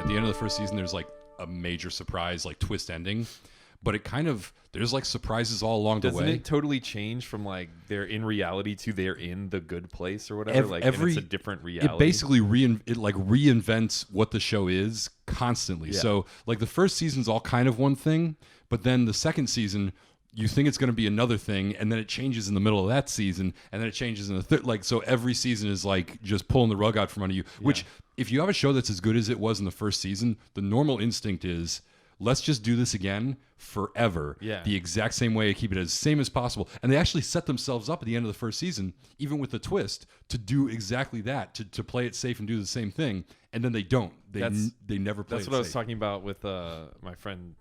at the end of the first season, there's like a major surprise, like twist ending. But it kind of, there's like surprises all along the way. Doesn't it totally change from like they're in reality to they're in the good place or whatever? And it's a different reality. It basically reinvents what the show is constantly. Yeah. So like the first season's all kind of one thing, but then the second season, you think it's going to be another thing, and then it changes in the middle of that season, and then it changes in the third. Like, so every season is like just pulling the rug out from under you. Yeah. Which, if you have a show that's as good as it was in the first season, the normal instinct is, let's just do this again forever. Yeah. The exact same way, keep it as same as possible. And they actually set themselves up at the end of the first season, even with the twist, to do exactly that, to play it safe and do the same thing. And then they don't. They never play it safe. That's what I was talking about with my friend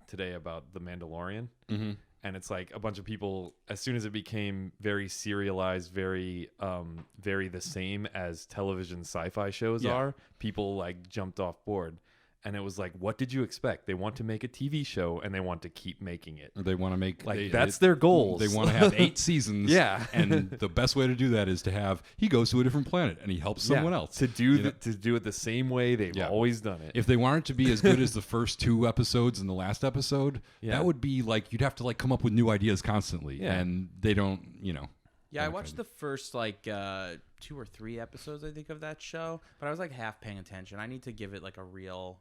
today about The Mandalorian. Mm-hmm. And it's like a bunch of people, as soon as it became very serialized, very the same as television sci-fi shows are, people like jumped off board. And it was like, what did you expect? They want to make a TV show, and they want to keep making it. They want to make... that's their goals. They want to have 8 seasons. Yeah. And the best way to do that is to have... He goes to a different planet, and he helps someone else. To do it the same way they've always done it. If they wanted to be as good as the first 2 episodes and the last episode, that would be like... You'd have to like come up with new ideas constantly. Yeah. And they don't, Yeah, I watched the first 2 or 3 episodes, I think, of that show, but I was like half paying attention. I need to give it like a real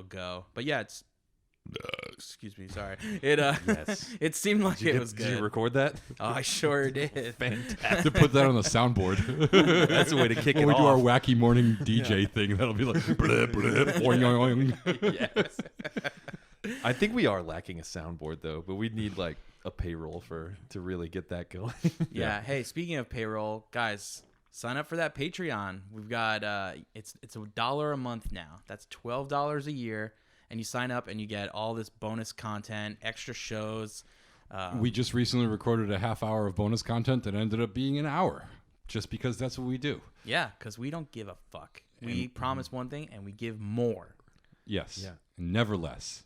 go. But yeah, it's excuse me, sorry. It yes. It seemed like it was good. Did you record that? Oh, I sure did. Fantastic. To put that on the soundboard. That's a way to kick it off. When we do our wacky morning DJ thing, that'll be like blip, blip, boing, boing. Yes. I think we are lacking a soundboard though, but we need like a payroll to really get that going. Yeah. Hey, speaking of payroll, guys, sign up for that Patreon. We've got it's $1 a month now. That's $12 a year, and you sign up and you get all this bonus content, extra shows. We just recently recorded a half hour of bonus content that ended up being an hour, just because that's what we do. Yeah, because we don't give a fuck. We promise one thing and we give more. Yes. Yeah. Never less.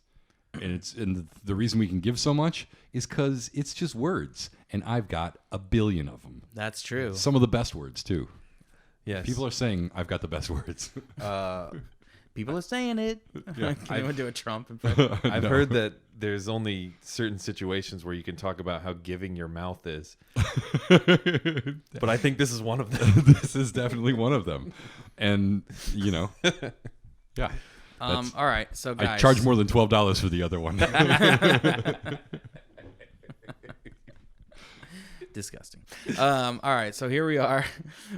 And the reason we can give so much is because it's just words, and I've got a billion of them. That's true. Some of the best words too. Yes. People are saying I've got the best words. People are saying it. Yeah. Can we do a Trump? I've heard that there's only certain situations where you can talk about how giving your mouth is. But I think this is one of them. This is definitely one of them. And, yeah. All right, so guys, I charge more than $12 for the other one. Disgusting. All right, so here we are.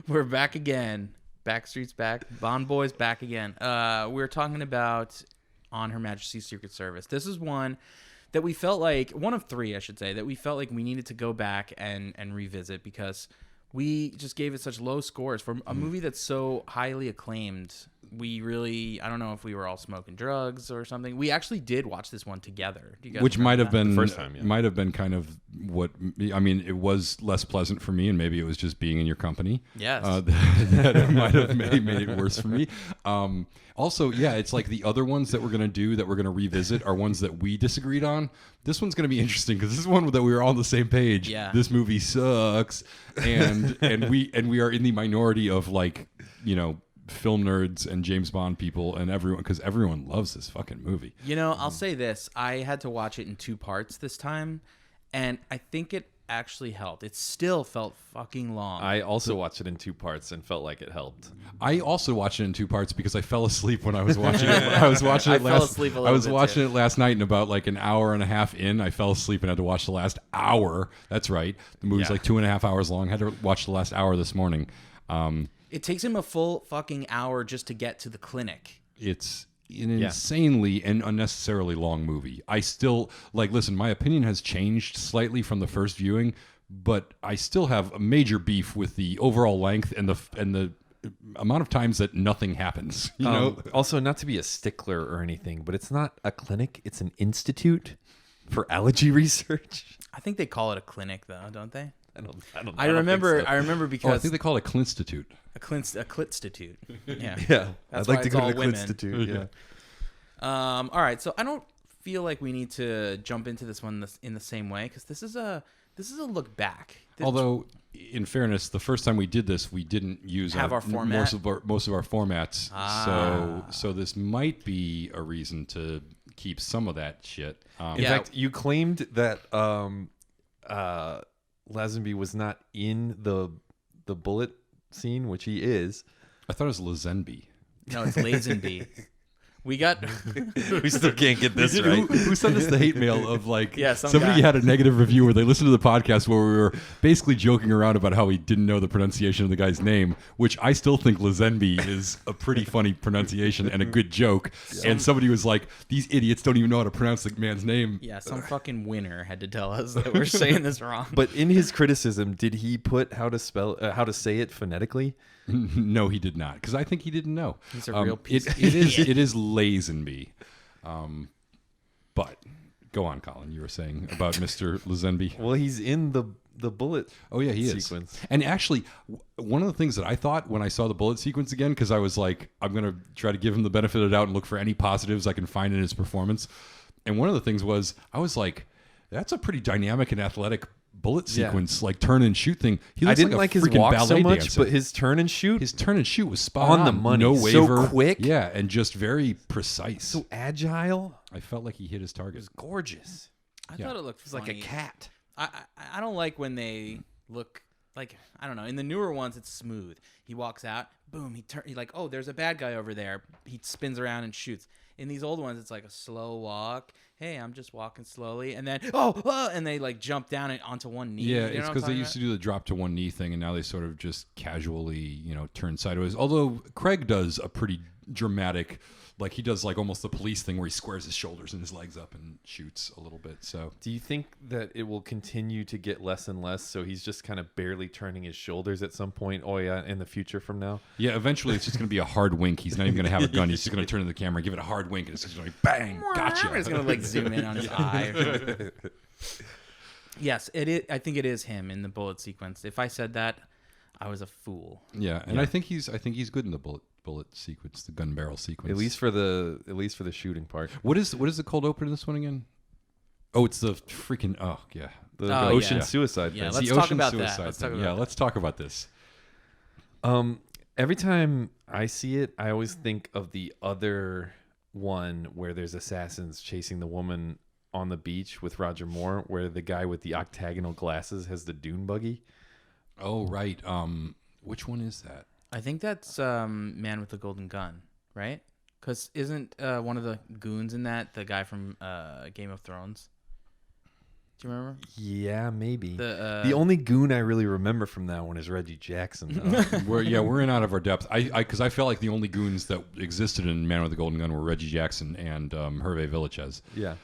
We're back again. Backstreet's back. Bond Boyz back again. We're talking about On Her Majesty's Secret Service. This is one that we felt like, one of 3, I should say, that we felt like we needed to go back and revisit because we just gave it such low scores for a movie that's so highly acclaimed. We really, I don't know if we were all smoking drugs or something. We actually did watch this one together. Do you guys Which might have been the first time, might have been kind of what I mean. It was less pleasant for me, and maybe it was just being in your company. Yes, that it might have made it worse for me. Also, yeah, it's like the other ones that we're gonna do that we're gonna revisit are ones that we disagreed on. This one's gonna be interesting because this is one that we were all on the same page. Yeah, this movie sucks, and we are in the minority of film nerds and James Bond people and everyone, because everyone loves this fucking movie. I'll say this. I had to watch it in 2 parts this time, and I think it actually helped. It still felt fucking long. I also watched it in 2 parts and felt like it helped. I also watched it in 2 parts because I fell asleep when I was watching it. I was watching it last night, and about like an hour and a half in, I fell asleep and had to watch the last hour. That's right. The movie's like 2.5 hours long. I had to watch the last hour this morning. It takes him a full fucking hour just to get to the clinic. It's an insanely and unnecessarily long movie. I still, listen, my opinion has changed slightly from the first viewing, but I still have a major beef with the overall length and the amount of times that nothing happens. You know? Also, not to be a stickler or anything, but it's not a clinic. It's an institute for allergy research. I think they call it a clinic, though, don't they? I remember because I think they call it a Clinstitute. A Clitstitute. Yeah. Yeah. That's I'd like to go to the women. Clitstitute. Yeah. All right. So I don't feel like we need to jump into this one in the same way because this is a look back. Although in fairness, the first time we did this, we didn't use our format? most of our formats. So this might be a reason to keep some of that shit. In fact, you claimed that Lazenby was not in the bullet scene, which he is. I thought it was Lazenby. No, it's Lazenby. We got. We still can't get this right. Who sent us the hate mail of like guy. somebody had a negative review where they listened to the podcast where we were basically joking around about how he didn't know the pronunciation of the guy's name, which I still think Lazenby is a pretty funny pronunciation and a good joke. And somebody was like, "These idiots don't even know how to pronounce the man's name." Yeah, some fucking winner had to tell us that we're saying this wrong. But in his criticism, did he put how to say it phonetically? No, he did not, because I think he didn't know. He's a real piece of it is Lazenby. But go on, Colin. You were saying about Mr. Lazenby. Well, he's in the bullet. Oh yeah, he sequence. is. And actually, one of the things that I thought when I saw the bullet sequence again, because I was like, I'm gonna try to give him the benefit of the doubt and look for any positives I can find in his performance. And one of the things was, I was like, that's a pretty dynamic and athletic bullet sequence, like turn and shoot thing. He looks I didn't like his freaking walk so ballet much, dancer. but his turn and shoot. His turn and shoot was spot on the money. No So waver. quick. Yeah, and just very precise. So agile. I felt like he hit his target. It was gorgeous. I thought it looked It was like a cat. I don't like when they look like, I don't know. In the newer ones, it's smooth. He walks out, boom. He like, oh, there's a bad guy over there. He spins around and shoots. In these old ones, it's like a slow walk. Hey, I'm just walking slowly, and then and they like jump down and onto one knee. Yeah, You know it's what because I'm they talking used to do the drop to one knee thing, and now they sort of just casually, turn sideways. Although Craig does a pretty dramatic, like he does like almost the police thing where he squares his shoulders and his legs up and shoots a little bit. So Do you think that it will continue to get less and less? So he's just kind of barely turning his shoulders at some point. Oh yeah, in the future from now. yeah, eventually it's just going to be a hard wink. He's not even going to have a gun. He's just going to turn to the camera, give it a hard wink, and it's just going to be bang, gotcha. I'm just gonna like zoom in on his eye. Or something. Yes, it is. I think it is him in the bullet sequence. If I said that, I was a fool. Yeah, and I think he's good in the bullet sequence, the gun barrel sequence. At least for the shooting part. What is the cold open in this one again? Oh, it's the freaking The Oh, ocean yeah. suicide. Yeah, thing. let's the talk ocean about that. suicide Let's talk thing. about Yeah, that. let's talk about this. Every time I see it, I always think of the other one where there's assassins chasing the woman on the beach with Roger Moore, where the guy with the octagonal glasses has the dune buggy. Oh, right. Which one is that? I think that's Man with the Golden Gun, right? Because isn't one of the goons in that the guy from Game of Thrones? Do you remember? Yeah, maybe. The only goon I really remember from that one is Reggie Jackson. We're in out of our depth. Because I felt like the only goons that existed in Man with the Golden Gun were Reggie Jackson and Hervé Villachez. Yeah.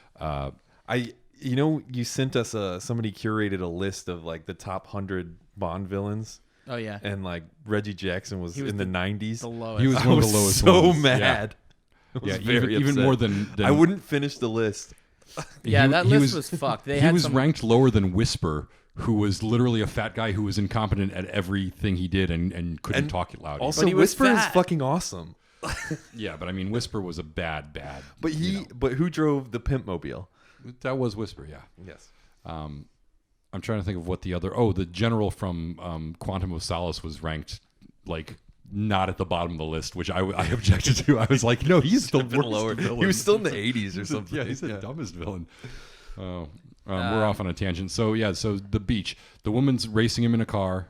You sent us somebody curated a list of like the top 100 Bond villains. Oh yeah, And like Reggie Jackson was in the 90s. the lowest. He was I one of was the lowest so ones. mad. I was Yeah, very even upset. more than I wouldn't finish the list. Yeah, he- that he list was fucked. They he had was some. ranked lower than Whisper, who was literally a fat guy who was incompetent at everything he did and couldn't talk it loud. Also, But he was Whisper is fat. fucking awesome. yeah, but I mean, Whisper was a bad. But but who drove the Pimp Mobile? That was Whisper, yeah. Yes. I'm trying to think of what the general from Quantum of Solace was ranked like not at the bottom of the list, which I objected to. I was like, no, he's the worst villain. He was still in the 80s or something. Yeah, he's the dumbest villain. Oh, we're off on a tangent. So yeah, so the beach, the woman's racing him in a car,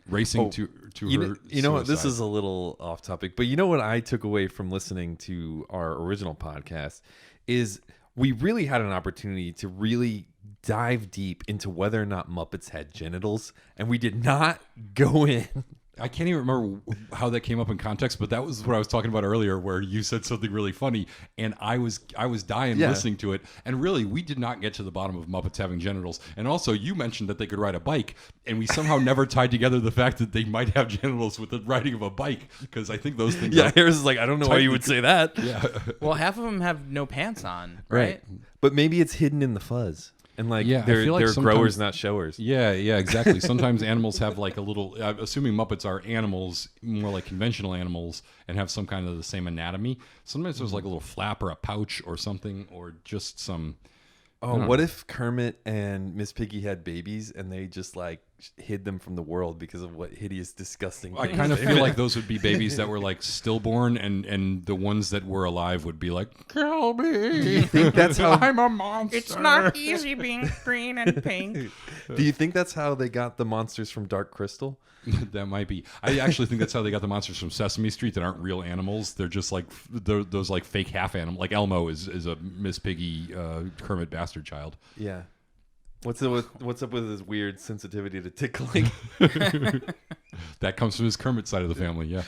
racing to her. You know what? This suicide. is a little off topic, but you know what I took away from listening to our original podcast is we really had an opportunity to really dive deep into whether or not Muppets had genitals, and we did not go in. I can't even remember how that came up in context, but that was what I was talking about earlier, where you said something really funny, and I was dying listening to it. And really, we did not get to the bottom of Muppets having genitals. And also, you mentioned that they could ride a bike, and we somehow never tied together the fact that they might have genitals with the riding of a bike, because I think those things. Yeah, Harris is like, I don't know why you would say that. Yeah. Well, half of them have no pants on, right? But maybe it's hidden in the fuzz. And like, Yeah, I they're feel like growers, not showers. Yeah, exactly. Sometimes animals have like a little. I'm assuming Muppets are animals, more like conventional animals, and have some kind of the same anatomy. Sometimes there's like a little flap or a pouch or something, or just some. Oh, what if Kermit and Miss Piggy had babies and they just like hid them from the world because of what hideous, disgusting. I things kind of they feel did. like those would be babies that were like stillborn, and the ones that were alive would be like, kill me. Do you think that's how? I'm a monster. It's not easy being green and pink. Do you think that's how they got the monsters from Dark Crystal? That might be. I actually think that's how they got the monsters from Sesame Street that aren't real animals. They're just like those like fake half animals. Like Elmo is a Miss Piggy Kermit bastard child. Yeah. What's up with his weird sensitivity to tickling? That comes from his Kermit side of the family. Yeah.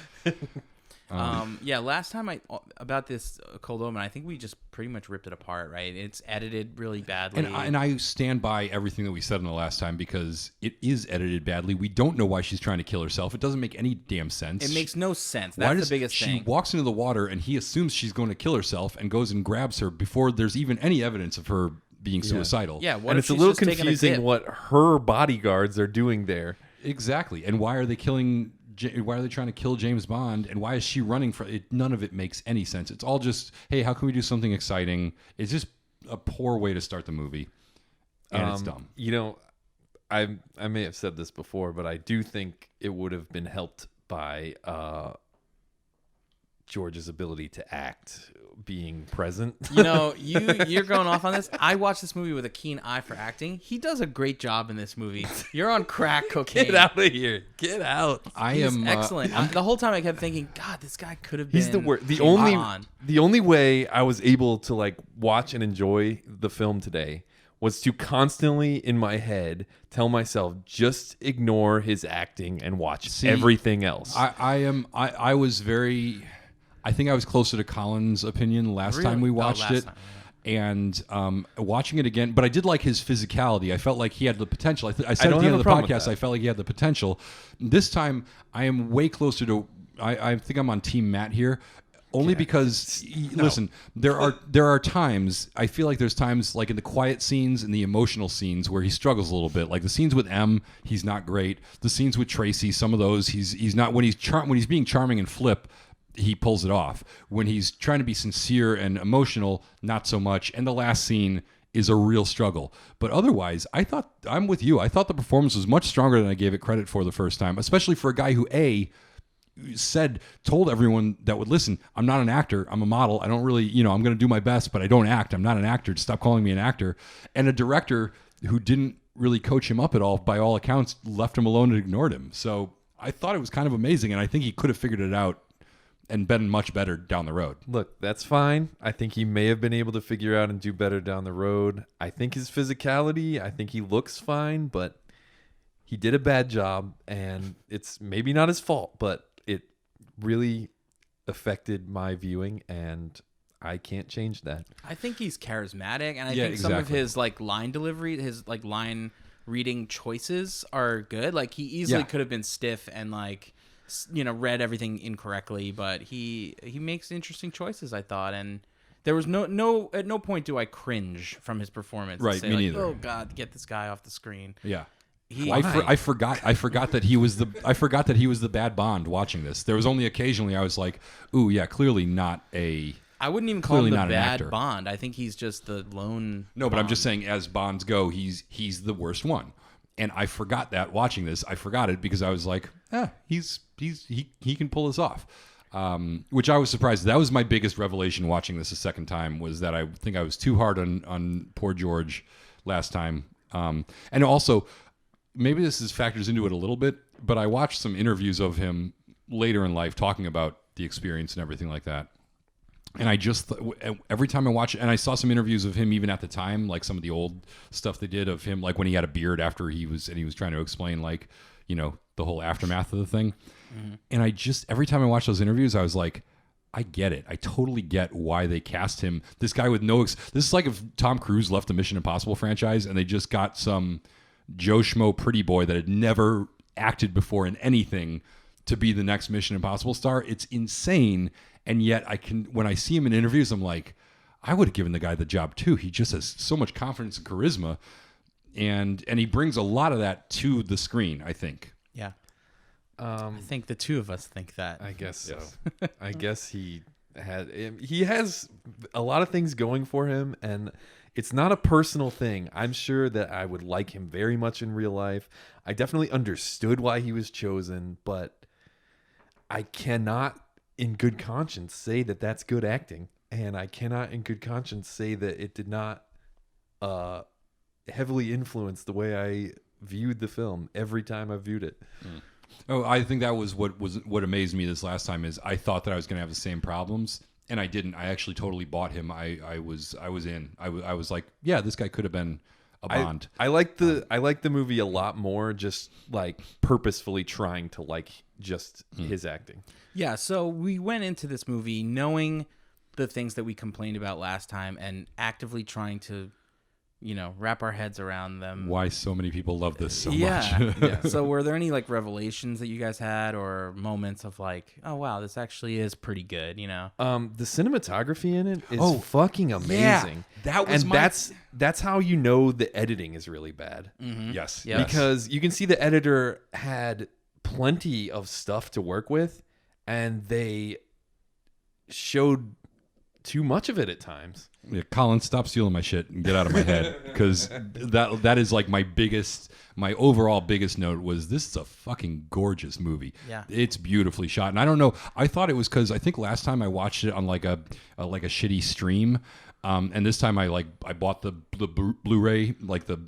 Yeah, last time about this Cold Omen, I think we just pretty much ripped it apart, right? It's edited really badly. And I stand by everything that we said in the last time because it is edited badly. We don't know why she's trying to kill herself. It doesn't make any damn sense. It makes no sense. Why That's does the biggest she thing. walks into the water and he assumes she's going to kill herself and goes and grabs her before there's even any evidence of her being suicidal. Yeah, what And if it's a she's little just taking confusing dip? what her bodyguards are doing there. Exactly. And why are they killing? Why are they trying to kill James Bond? And why is she running for it? None of it makes any sense. It's all just, hey, how can we do something exciting? It's just a poor way to start the movie, and it's dumb. You know, I may have said this before, but I do think it would have been helped by George's ability to act being present. You know, you're going off on this. I watched this movie with a keen eye for acting. He does a great job in this movie. You're on crack cocaine. Get out of here! Get out! He's excellent. The whole time I kept thinking, God, this guy could have been. He's the worst. Bond. The only way I was able to like watch and enjoy the film today was to constantly in my head tell myself just ignore his acting and watch everything else. I was very. I think I was closer to Colin's opinion last time we watched it. Time, And watching it again, but I did like his physicality. I felt like he had the potential. I said at don't the end have of a the problem with podcast, that. I felt like he had the potential. This time, I am way closer to. I think I'm on Team Matt here, only because listen, there are times I feel like there's times like in the quiet scenes and the emotional scenes where he struggles a little bit. Like the scenes with M, he's not great. The scenes with Tracy, some of those he's not when he's being charming and flip. He pulls it off. When he's trying to be sincere and emotional, not so much. And the last scene is a real struggle. But otherwise, I'm with you. I thought the performance was much stronger than I gave it credit for the first time, especially for a guy who told everyone that would listen, I'm not an actor. I'm a model. I don't really, I'm going to do my best, but I don't act. I'm not an actor. Stop calling me an actor. And a director who didn't really coach him up at all, by all accounts, left him alone and ignored him. So I thought it was kind of amazing. And I think he could have figured it out and been much better down the road. Look, that's fine. I think he may have been able to figure out and do better down the road. I think his physicality, I think he looks fine, but he did a bad job, and it's maybe not his fault, but it really affected my viewing, and I can't change that. I think he's charismatic, and I Yeah, think some of exactly. his like line delivery, his like line reading choices are good. Like he easily could have been stiff and like read everything incorrectly, but he makes interesting choices, I thought, and there was no at no point do I cringe from his performance. Right, and say, me like, neither. Oh God, get this guy off the screen. Yeah. Why? I forgot that he was the bad Bond watching this. There was only occasionally I was like, ooh, yeah, clearly not a. I wouldn't even call Clearly him the not an bad actor. Bond. I think he's just the lone. No, but I'm just Bond. saying, as Bonds go, he's the worst one. And I forgot that watching this. I forgot it because I was like, he can pull this off. Which I was surprised. That was my biggest revelation watching this a second time, was that I think I was too hard on poor George last time. And also, maybe this factors into it a little bit, but I watched some interviews of him later in life talking about the experience and everything like that. And I just, every time I watch it, and I saw some interviews of him even at the time, like some of the old stuff they did of him, like when he had a beard after he was trying to explain like, the whole aftermath of the thing. Mm-hmm. And I just, every time I watch those interviews, I was like, I get it. I totally get why they cast him. This guy with this is like if Tom Cruise left the Mission Impossible franchise and they just got some Joe Schmo pretty boy that had never acted before in anything to be the next Mission Impossible star. It's insane. And yet when I see him in interviews, I'm like, I would have given the guy the job too. He just has so much confidence and charisma. And he brings a lot of that to the screen, I think. Yeah. I think the two of us think that. I guess so. I guess he he has a lot of things going for him, and it's not a personal thing. I'm sure that I would like him very much in real life. I definitely understood why he was chosen, but I cannot in good conscience say that that's good acting, and I cannot in good conscience say that it did not heavily influence the way I viewed the film every time I viewed it. Oh, I think that was what amazed me this last time is I thought that I was going to have the same problems, and I didn't. I actually totally bought him. I was in. I was like, yeah, this guy could have been a Bond. I like the movie a lot more, just like purposefully trying to like just his acting. Yeah, so we went into this movie knowing the things that we complained about last time and actively trying to, wrap our heads around them. Why so many people love this so much. Yeah. So were there any like revelations that you guys had or moments of like, oh wow, this actually is pretty good, The cinematography in it is fucking amazing. That was that's how you know the editing is really bad. Mm-hmm. Yes. Yep. Because you can see the editor had plenty of stuff to work with, and they showed too much of it at times. Yeah, Colin, stop stealing my shit and get out of my head, because that is like my overall biggest note was this is a fucking gorgeous movie. Yeah, it's beautifully shot, and I don't know. I thought it was because I think last time I watched it on like a shitty stream, and this time I bought the Blu-ray, like the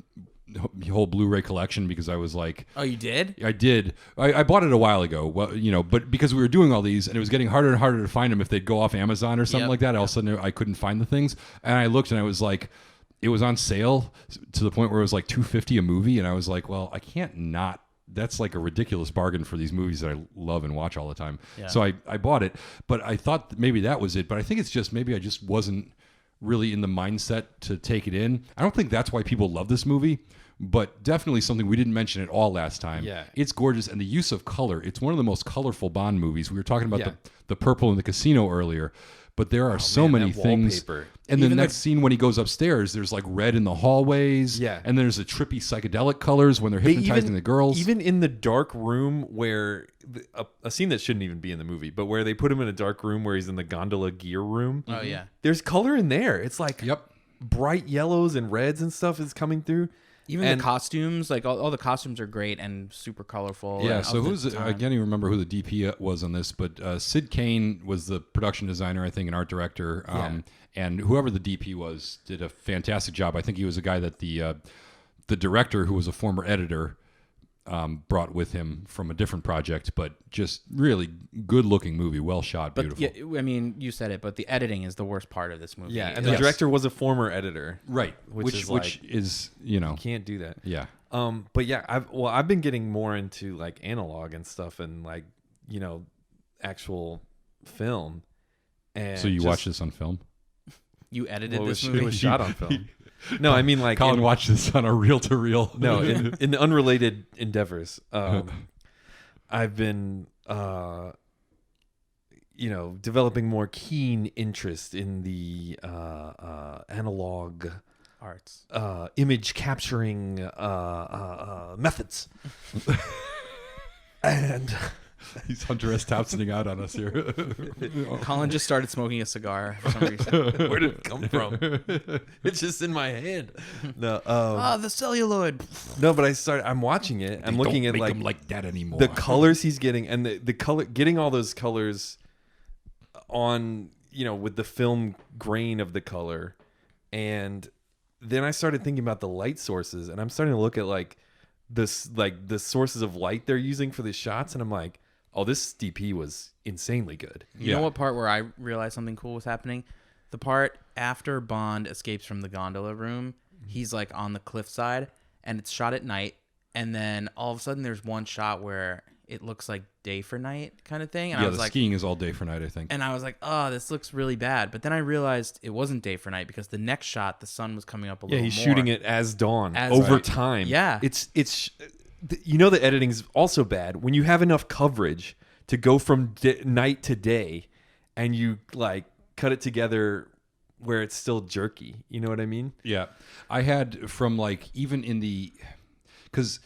whole Blu-ray collection, because I was like, oh, you did? I did. I bought it a while ago. Well, but because we were doing all these and it was getting harder and harder to find them if they'd go off Amazon or something like that, all of a sudden I couldn't find the things. And I looked and I was like, it was on sale to the point where it was like $2.50 a movie, and I was like, well, I can't not. That's like a ridiculous bargain for these movies that I love and watch all the time. Yeah. So I bought it, but I thought maybe that was it. But I think it's just maybe I just wasn't really in the mindset to take it in. I don't think that's why people love this movie, but definitely something we didn't mention at all last time. Yeah. It's gorgeous, and the use of color. It's one of the most colorful Bond movies. We were talking about the purple in the casino earlier, but there are so many things. Wallpaper. And even the next scene when he goes upstairs, there's like red in the hallways. Yeah. And there's a trippy psychedelic colors when they're hypnotizing the girls. Even in the dark room where a scene that shouldn't even be in the movie, but where they put him in a dark room where he's in the gondola gear room. Oh yeah. There's color in there. It's like bright yellows and reds and stuff is coming through. Even the costumes, like all the costumes are great and super colorful. Yeah, so I can't even remember who the DP was on this, but Sid Kane was the production designer, I think, and art director. And whoever the DP was did a fantastic job. I think he was a guy that the director, who was a former editor, brought with him from a different project, but just really good-looking movie, well shot, beautiful. Yeah, I mean, you said it, but the editing is the worst part of this movie. Yeah, and the director was a former editor, right? Which is you can't do that. Yeah. But yeah, I've been getting more into like analog and stuff, and like actual film. And so you watched this on film? You edited this movie? It was shot on film. No, I mean like Colin watched this on a reel-to-reel. No, in unrelated endeavors. I've been, developing more keen interest in the analog arts, image capturing methods, and. He's Hunter S. Thompsoning out on us here. Colin just started smoking a cigar for some reason. Where did it come from? It's just in my head. No, the celluloid. No, but I'm watching it. I'm looking at him like that anymore. The colors he's getting, and the color, getting all those colors on, with the film grain of the color, and then I started thinking about the light sources, and I'm starting to look at the sources of light they're using for the shots, and I'm like, oh, this DP was insanely good. You know what part where I realized something cool was happening? The part after Bond escapes from the gondola room, he's like on the cliffside, and it's shot at night, and then all of a sudden there's one shot where it looks like day for night kind of thing. And I was the skiing is all day for night, I think. And I was like, oh, this looks really bad. But then I realized it wasn't day for night, because the next shot, the sun was coming up a little more. Yeah, he's shooting it as dawn over time. Yeah. It's the editing's also bad when you have enough coverage to go from night to day, and you like cut it together where it's still jerky. You know what I mean? Yeah. I had from even in because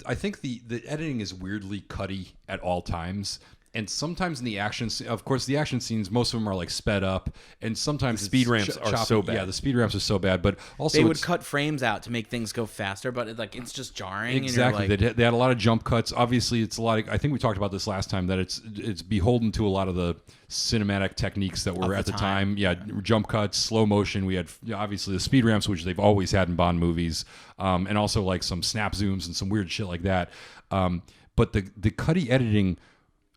I think the editing is weirdly cutty at all times. And sometimes in the action, of course, the action scenes, most of them are like sped up, and sometimes The speed ramps are so bad. Yeah, the speed ramps are so bad, but also They would cut frames out to make things go faster, but it's just jarring. Exactly, And you're like, they had a lot of jump cuts. Obviously, it's a lot. I think we talked about this last time that it's beholden to a lot of the cinematic techniques that were at the time. Yeah, jump cuts, slow motion. We had obviously the speed ramps, which they've always had in Bond movies, and also like some snap zooms and some weird shit like that. But the cutty editing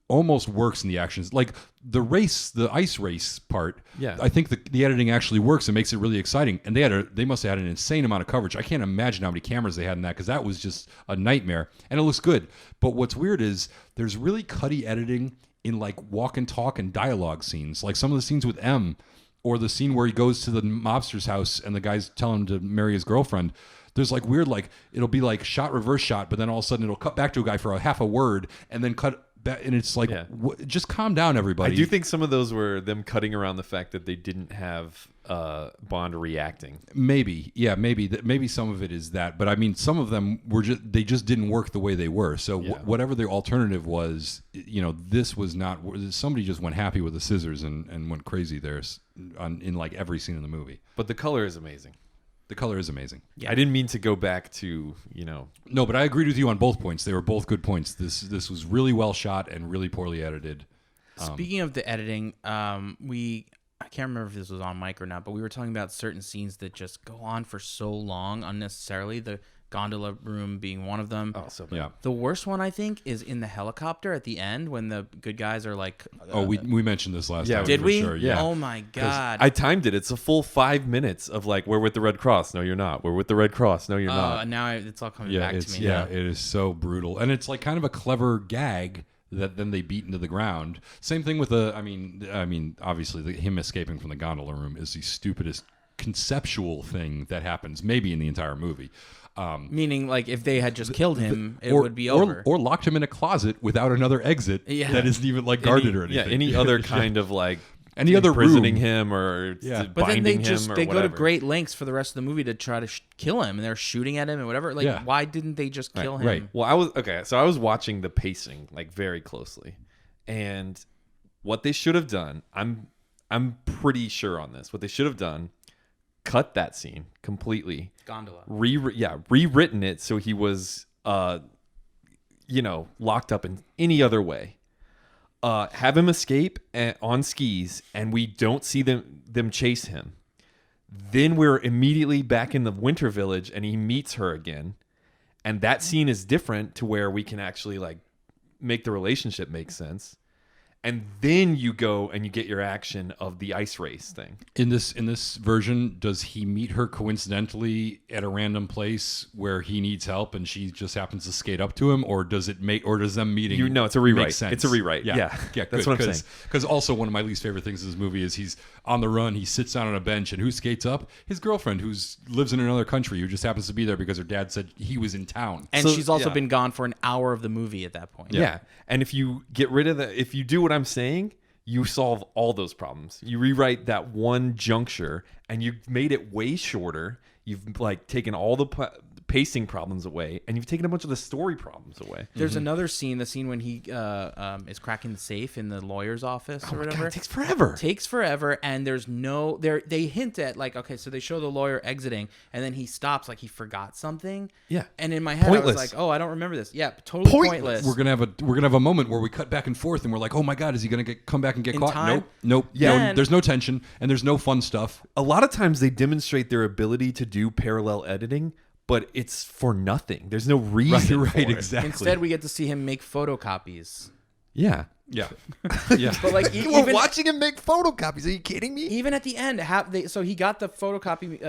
almost works in the actions, like the ice race part. Yeah, I think the editing actually works and makes it really exciting. And they must have had an insane amount of coverage. I can't imagine how many cameras they had in that, because that was just a nightmare. And it looks good. But what's weird is there's really cutty editing in like walk and talk and dialogue scenes, like some of the scenes with M, or the scene where he goes to the mobster's house and the guy's telling him to marry his girlfriend. There's like weird, like it'll be like shot, reverse shot, but then all of a sudden it'll cut back to a guy for a half a word and then cut. And it's like, just calm down, everybody. I do think some of those were them cutting around the fact that they didn't have Bond reacting. Maybe, yeah, maybe some of it is that. But I mean, some of them they just didn't work the way they were. So whatever the alternative was, this was not. Somebody just went happy with the scissors and went crazy there in like every scene in the movie. But the color is amazing. The color is amazing. Yeah. I didn't mean to go back to, No, but I agreed with you on both points. They were both good points. This was really well shot and really poorly edited. Speaking of the editing, I can't remember if this was on mic or not, but we were talking about certain scenes that just go on for so long unnecessarily. The gondola room being one of them. Oh, so bad. Yeah. The worst one, I think, is in the helicopter at the end when the good guys are like... we mentioned this last time. Did we? Sure, yeah. Oh, my God. I timed it. It's a full 5 minutes of like, we're with the Red Cross. No, you're not. We're with the Red Cross. No, you're not. Now it's all coming back to me. Yeah, it is so brutal. And it's like kind of a clever gag that then they beat into the ground. Same thing with I mean, obviously him escaping from the gondola room is the stupidest conceptual thing that happens maybe in the entire movie. Meaning, like, if they had just killed him, it would be over. Or locked him in a closet without another exit that isn't even like guarded or anything. Yeah, any other kind of like any other imprisoning room. him or but then they binding him or they go to whatever. great lengths for the rest of the movie to try to kill him, and they're shooting at him and whatever. Like, why didn't they just kill him? Right. Well, I was watching the pacing like very closely, and what they should have done, I'm pretty sure on this. What they should have done, cut that scene completely. Gondola. Rewritten it so he was, locked up in any other way. Have him escape on skis, and we don't see them chase him. Then we're immediately back in the winter village, and he meets her again, and that scene is different to where we can actually like make the relationship make sense. And then you go and you get your action of the ice race thing. In this version, does he meet her coincidentally at a random place where he needs help and she just happens to skate up to him, or does them meeting? It's a rewrite. Make sense? It's a rewrite. Yeah. That's what I'm saying. Because also one of my least favorite things in this movie is he's on the run. He sits down on a bench, and who skates up? His girlfriend, who lives in another country, who just happens to be there because her dad said he was in town. And she's also been gone for an hour of the movie at that point. Yeah. And if you get rid of if you do what I'm saying, you solve all those problems. You rewrite that one juncture, and you made it way shorter. You've like taken all the pacing problems away, and you've taken a bunch of the story problems away. There's another scene, the scene when he is cracking the safe in the lawyer's office or whatever. God, it takes forever. And there's no they hint at like, okay, so they show the lawyer exiting, and then he stops like he forgot something. Yeah. And in my head Pointless. I was like, oh, I don't remember this. Yeah, totally pointless. We're gonna have a moment where we cut back and forth, and we're like, oh my god, is he gonna come back and get In caught? time? Nope. Yeah. No, there's no tension and there's no fun stuff. A lot of times they demonstrate their ability to do parallel editing, but it's for nothing. There's no reason for it. Exactly. Instead, we get to see him make photocopies. Yeah. Yeah. But like, We're watching him make photocopies. Are you kidding me? Even at the end, so he got the photocopy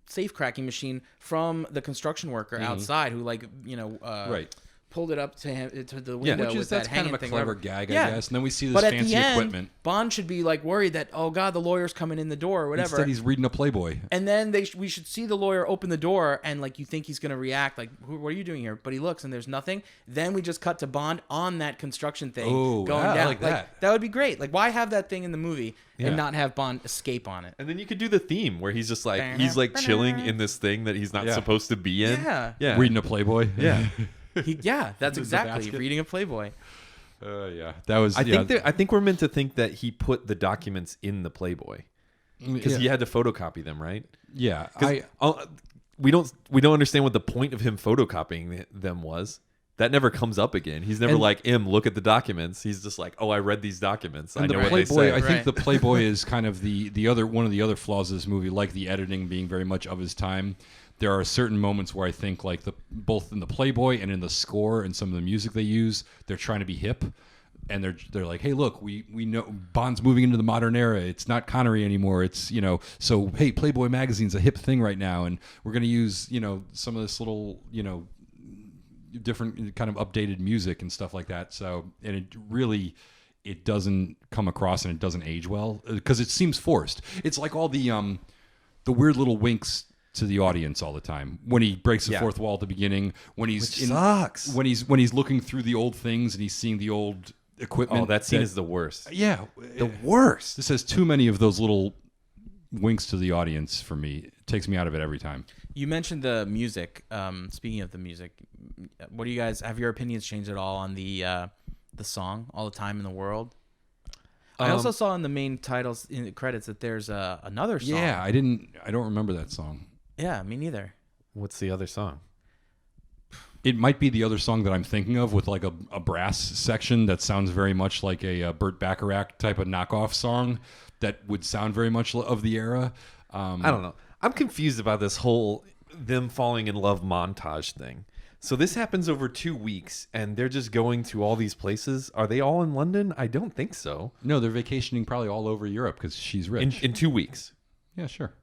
safe cracking machine from the construction worker outside, who Right. pulled it up to him to the window. Which is with that's that kind of hanging a thing, clever whatever. gag, I Yeah. guess. And then we see this But at fancy the end, equipment. Bond should be like worried that, oh god, the lawyer's coming in the door or whatever. Instead, he's reading a Playboy. And then we should see the lawyer open the door, and like you think he's gonna react like, what are you doing here? But he looks and there's nothing. Then we just cut to Bond on that construction thing going yeah, I down. like that. That would be great. Like, why have that thing in the movie Yeah. and not have Bond escape on it? And then you could do the theme where he's just like chilling in this thing that he's not supposed to be in. Yeah. Reading a Playboy. Yeah. That's exactly basket. reading a Playboy. Yeah, that was. I think we're meant to think that he put the documents in the Playboy because he had to photocopy them, right? Yeah, we don't understand what the point of him photocopying them was. That never comes up again. He's never like, look at the documents. He's just like, oh, I read these documents. I know what they say. I think the Playboy is kind of the other one of the other flaws of this movie, like the editing being very much of his time. There are certain moments where I think, like both in the Playboy and in the score and some of the music they use, they're trying to be hip, and they're like, hey, look, we know Bond's moving into the modern era. It's not Connery anymore. It's so hey, Playboy magazine's a hip thing right now, and we're gonna use some of this little different kind of updated music and stuff like that. So, and it doesn't come across and it doesn't age well because it seems forced. It's like all the weird little winks to the audience all the time when he breaks the fourth wall at the beginning, when sucks. When he's looking through the old things and he's seeing the old equipment. Oh, that scene is the worst. Yeah, the worst. This has too many of those little winks to the audience for me. It takes me out of it every time. You mentioned the music. Speaking of the music, what do you guys have your opinions changed at all on the song "All the Time in the World"? I also saw in the main titles in the credits that there's another song. Yeah, I don't remember that song. Yeah, me neither. What's the other song? It might be the other song that I'm thinking of with like a brass section that sounds very much like a Burt Bacharach type of knockoff song that would sound very much of the era. I don't know. I'm confused about this whole them falling in love montage thing. So this happens over 2 weeks, and they're just going to all these places. Are they all in London? I don't think so. No, they're vacationing probably all over Europe because she's rich. In 2 weeks. Yeah, sure.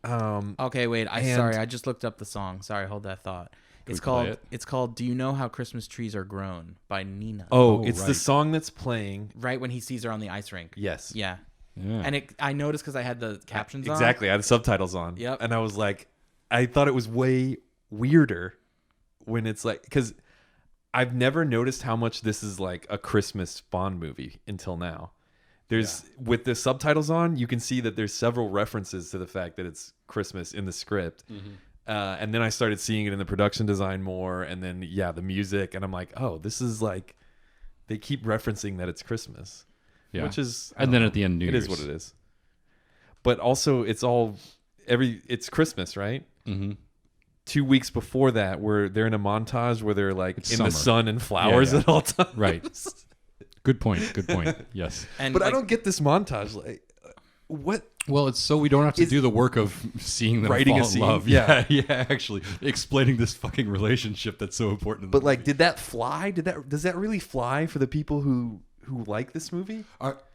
Okay, wait. Sorry, I just looked up the song. Sorry, hold that thought. It's called "Do You Know How Christmas Trees Are Grown" by Nina. Oh, it's the song that's playing right when he sees her on the ice rink. Yes. Yeah. And I noticed because I had the captions on. Exactly. I had the subtitles on. Yep. And I was like, I thought it was way weirder when it's like, because I've never noticed how much this is like a Christmas Bond movie until now. With the subtitles on, you can see that there's several references to the fact that it's Christmas in the script. Mm-hmm. And then I started seeing it in the production design more, and then the music, and I'm like, oh, this is like they keep referencing that it's Christmas. Yeah. Which is, and then at the end, New Year's. It is what it is. But also, it's Christmas, right? Mm-hmm. 2 weeks before that, where they're in a montage where they're like in the sun and flowers at all times. Right. Good point. Yes. But I don't get this montage. Like, what? Well, it's so we don't have to do the work of seeing them writing fall a scene. in love. Yeah, actually explaining this fucking relationship that's so important. But like, did that fly? Does that really fly for the people who like this movie?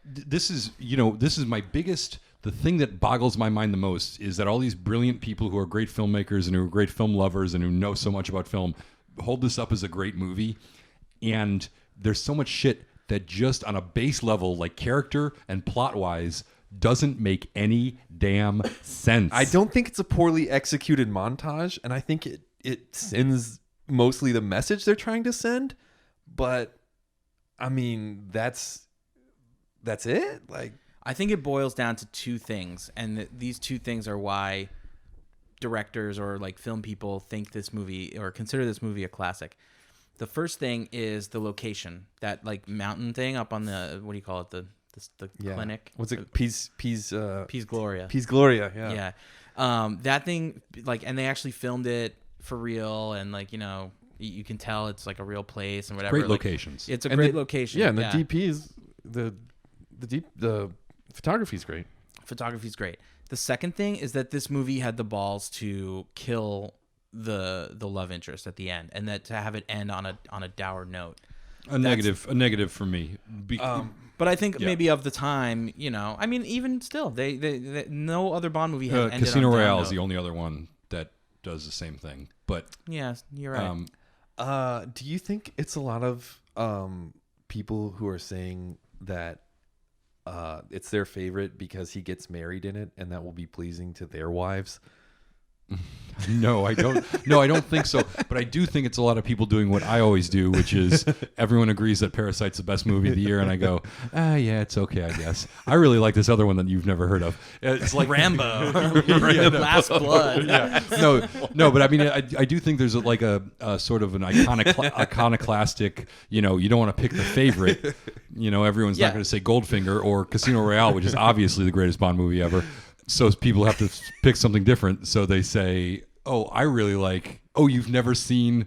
This is my biggest. The thing that boggles my mind the most is that all these brilliant people who are great filmmakers and who are great film lovers and who know so much about film hold this up as a great movie, and there's so much shit that just on a base level, like character and plot wise, doesn't make any damn sense. I don't think it's a poorly executed montage, and I think it sends mostly the message they're trying to send. But I mean, that's it. Like, I think it boils down to two things, and these two things are why directors or like film people think this movie or consider this movie a classic. The first thing is the location, that like mountain thing up on the, what do you call it, the clinic. What's it? Peace Gloria. Peace Gloria. Yeah. Yeah. That thing, like, and they actually filmed it for real, and like, you can tell it's like a real place and whatever. Great locations. It's a great location. Yeah, and the DP is the photography's great. Photography's great. The second thing is that this movie had the balls to kill the love interest at the end, and that to have it end on a dour note. A negative for me. But I think maybe of the time, I mean, even still, they no other Bond movie has ended Casino on a dour Royale note. is the only other one that does the same thing. But yeah, you're right. Do you think it's a lot of people who are saying that it's their favorite because he gets married in it, and that will be pleasing to their wives? No, I don't. No, I don't think so. But I do think it's a lot of people doing what I always do, which is everyone agrees that Parasite's the best movie of the year, and I go, yeah, it's okay, I guess. I really like this other one that you've never heard of. It's like Rambo, Yeah, no. Last Blood. Yeah. No, but I mean, I do think there's a sort of an iconoclastic. You don't want to pick the favorite. Everyone's not going to say Goldfinger or Casino Royale, which is obviously the greatest Bond movie ever. So people have to pick something different. So they say, "Oh, I really like." Oh, you've never seen,